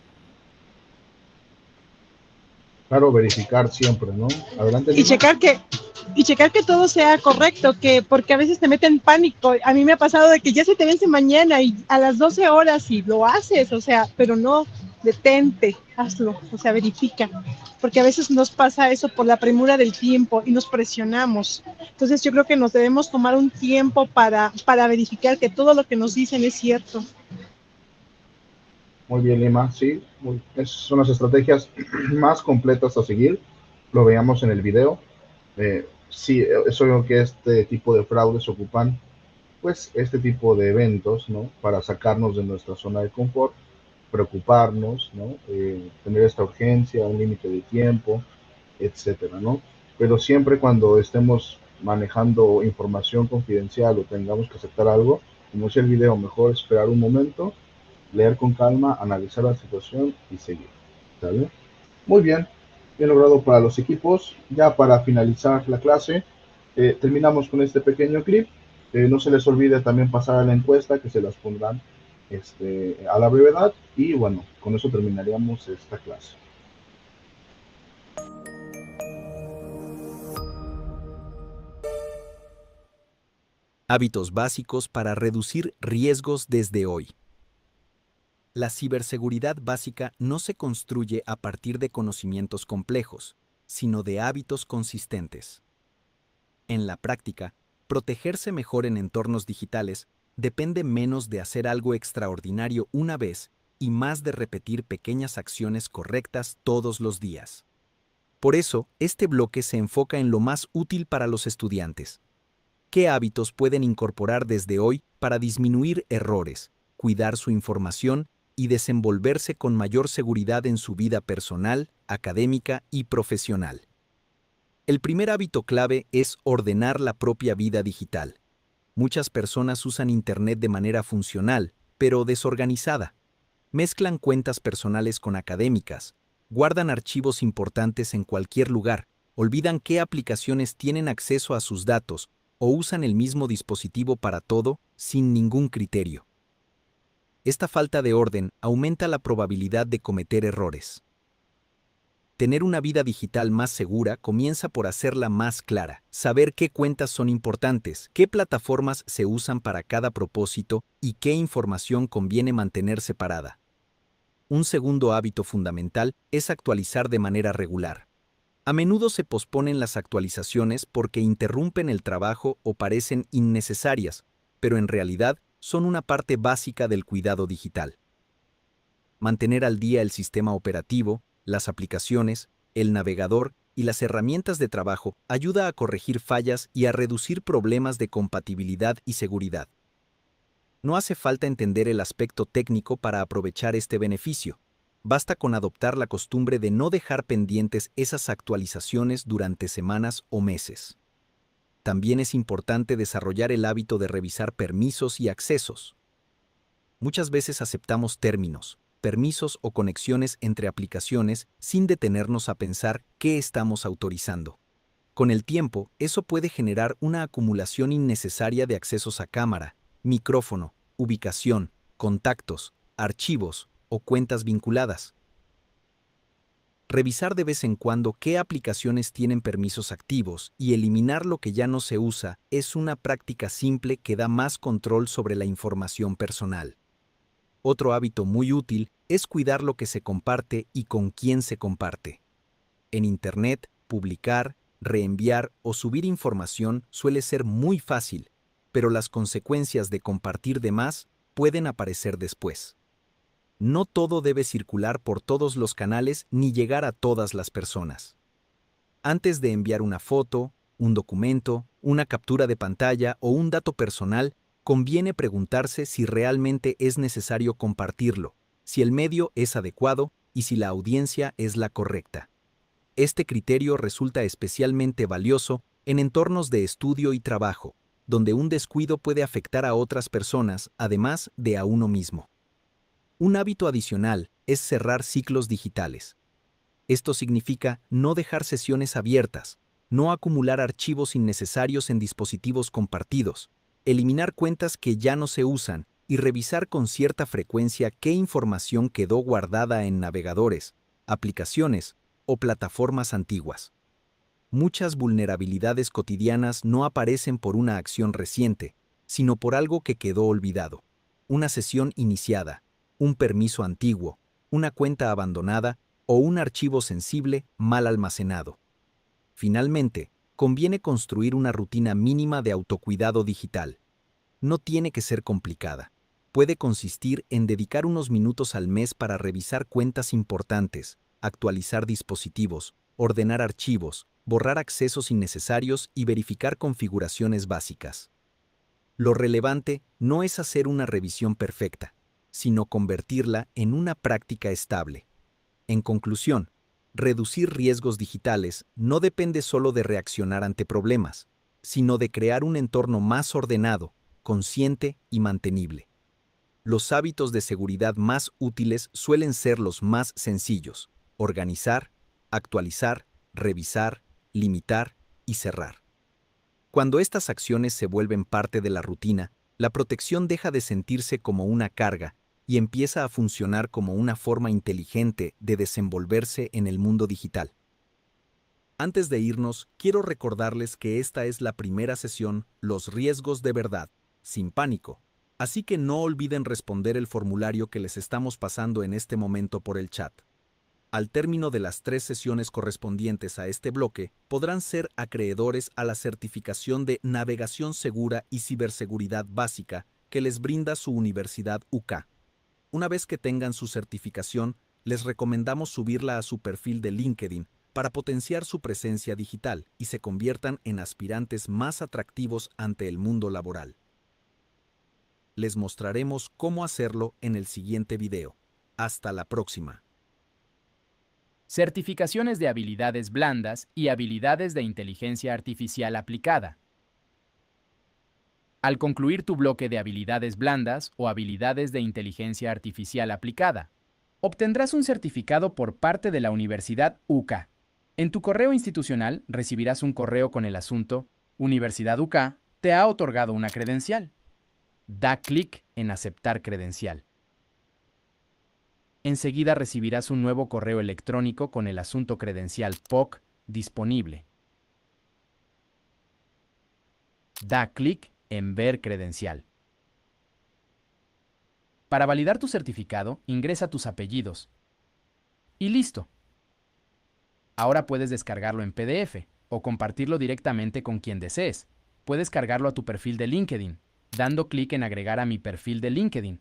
Claro, verificar siempre, ¿no? Adelante,
Y
Lima.
checar que todo sea correcto, porque a veces te meten pánico. A mí me ha pasado de que ya se te vence mañana y a las 12 horas y lo haces, o sea, pero no, detente, hazlo, o sea, verifica, porque a veces nos pasa eso por la premura del tiempo y nos presionamos. Entonces yo creo que nos debemos tomar un tiempo para verificar que todo lo que nos dicen es cierto.
Muy bien, Lima, sí. Esas son las estrategias más completas a seguir. Lo veamos en el video. Sí, es obvio que este tipo de fraudes ocupan, pues, este tipo de eventos, ¿no? Para sacarnos de nuestra zona de confort, preocuparnos, ¿no? Tener esta urgencia, un límite de tiempo, etcétera, ¿no? Pero siempre cuando estemos manejando información confidencial o tengamos que aceptar algo, como es el video, mejor esperar un momento, leer con calma, analizar la situación y seguir. ¿Sale? Muy bien, bien logrado para los equipos. Ya para finalizar la clase, terminamos con este pequeño clip. No se les olvide también pasar a la encuesta que se las pondrán a la brevedad. Y bueno, con eso terminaríamos esta clase.
Hábitos básicos para reducir riesgos desde hoy. La ciberseguridad básica no se construye a partir de conocimientos complejos, sino de hábitos consistentes. En la práctica, protegerse mejor en entornos digitales depende menos de hacer algo extraordinario una vez y más de repetir pequeñas acciones correctas todos los días. Por eso, este bloque se enfoca en lo más útil para los estudiantes. ¿Qué hábitos pueden incorporar desde hoy para disminuir errores, cuidar su información y desenvolverse con mayor seguridad en su vida personal, académica y profesional? El primer hábito clave es ordenar la propia vida digital. Muchas personas usan Internet de manera funcional, pero desorganizada. Mezclan cuentas personales con académicas, guardan archivos importantes en cualquier lugar, olvidan qué aplicaciones tienen acceso a sus datos o usan el mismo dispositivo para todo sin ningún criterio. Esta falta de orden aumenta la probabilidad de cometer errores. Tener una vida digital más segura comienza por hacerla más clara, saber qué cuentas son importantes, qué plataformas se usan para cada propósito y qué información conviene mantener separada. Un segundo hábito fundamental es actualizar de manera regular. A menudo se posponen las actualizaciones porque interrumpen el trabajo o parecen innecesarias, pero en realidad son una parte básica del cuidado digital. Mantener al día el sistema operativo, las aplicaciones, el navegador y las herramientas de trabajo ayuda a corregir fallas y a reducir problemas de compatibilidad y seguridad. No hace falta entender el aspecto técnico para aprovechar este beneficio. Basta con adoptar la costumbre de no dejar pendientes esas actualizaciones durante semanas o meses. También es importante desarrollar el hábito de revisar permisos y accesos. Muchas veces aceptamos términos, permisos o conexiones entre aplicaciones sin detenernos a pensar qué estamos autorizando. Con el tiempo, eso puede generar una acumulación innecesaria de accesos a cámara, micrófono, ubicación, contactos, archivos o cuentas vinculadas. Revisar de vez en cuando qué aplicaciones tienen permisos activos y eliminar lo que ya no se usa es una práctica simple que da más control sobre la información personal. Otro hábito muy útil es cuidar lo que se comparte y con quién se comparte. En Internet, publicar, reenviar o subir información suele ser muy fácil, pero las consecuencias de compartir de más pueden aparecer después. No todo debe circular por todos los canales ni llegar a todas las personas. Antes de enviar una foto, un documento, una captura de pantalla o un dato personal, conviene preguntarse si realmente es necesario compartirlo, si el medio es adecuado y si la audiencia es la correcta. Este criterio resulta especialmente valioso en entornos de estudio y trabajo, donde un descuido puede afectar a otras personas, además de a uno mismo. Un hábito adicional es cerrar ciclos digitales. Esto significa no dejar sesiones abiertas, no acumular archivos innecesarios en dispositivos compartidos, eliminar cuentas que ya no se usan y revisar con cierta frecuencia qué información quedó guardada en navegadores, aplicaciones o plataformas antiguas. Muchas vulnerabilidades cotidianas no aparecen por una acción reciente, sino por algo que quedó olvidado. Una sesión iniciada, un permiso antiguo, una cuenta abandonada o un archivo sensible mal almacenado. Finalmente, conviene construir una rutina mínima de autocuidado digital. No tiene que ser complicada. Puede consistir en dedicar unos minutos al mes para revisar cuentas importantes, actualizar dispositivos, ordenar archivos, borrar accesos innecesarios y verificar configuraciones básicas. Lo relevante no es hacer una revisión perfecta, sino convertirla en una práctica estable. En conclusión, reducir riesgos digitales no depende solo de reaccionar ante problemas, sino de crear un entorno más ordenado, consciente y mantenible. Los hábitos de seguridad más útiles suelen ser los más sencillos: organizar, actualizar, revisar, limitar y cerrar. Cuando estas acciones se vuelven parte de la rutina, la protección deja de sentirse como una carga y empieza a funcionar como una forma inteligente de desenvolverse en el mundo digital. Antes de irnos, quiero recordarles que esta es la primera sesión, Los riesgos de verdad, sin pánico, así que no olviden responder el formulario que les estamos pasando en este momento por el chat. Al término de las 3 sesiones correspondientes a este bloque, podrán ser acreedores a la certificación de Navegación Segura y Ciberseguridad Básica que les brinda su Universidad UCA. Una vez que tengan su certificación, les recomendamos subirla a su perfil de LinkedIn para potenciar su presencia digital y se conviertan en aspirantes más atractivos ante el mundo laboral. Les mostraremos cómo hacerlo en el siguiente video. Hasta la próxima.
Certificaciones de habilidades blandas y habilidades de inteligencia artificial aplicada. Al concluir tu bloque de habilidades blandas o habilidades de inteligencia artificial aplicada, obtendrás un certificado por parte de la Universidad UCA. En tu correo institucional recibirás un correo con el asunto: Universidad UCA te ha otorgado una credencial. Da clic en Aceptar credencial. Enseguida recibirás un nuevo correo electrónico con el asunto credencial POC disponible. Da clic en Ver credencial. Para validar tu certificado, ingresa tus apellidos. Y listo. Ahora puedes descargarlo en PDF o compartirlo directamente con quien desees. Puedes cargarlo a tu perfil de LinkedIn, dando clic en Agregar a mi perfil de LinkedIn.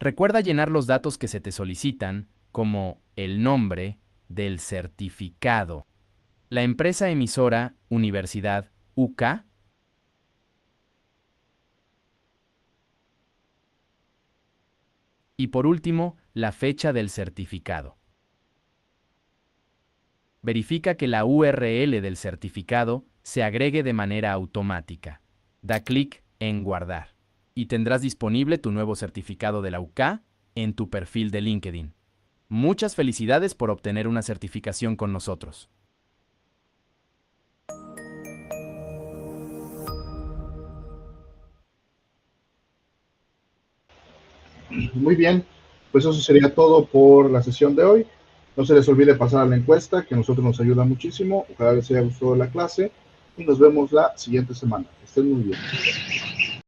Recuerda llenar los datos que se te solicitan, como el nombre del certificado, la empresa emisora Universidad UCA, y por último, la fecha del certificado. Verifica que la URL del certificado se agregue de manera automática. Da clic en Guardar y tendrás disponible tu nuevo certificado de la UCA en tu perfil de LinkedIn. Muchas felicidades por obtener una certificación con nosotros.
Muy bien, pues eso sería todo por la sesión de hoy. No se les olvide pasar a la encuesta, que a nosotros nos ayuda muchísimo. Ojalá les haya gustado la clase y nos vemos la siguiente semana. Que estén muy bien.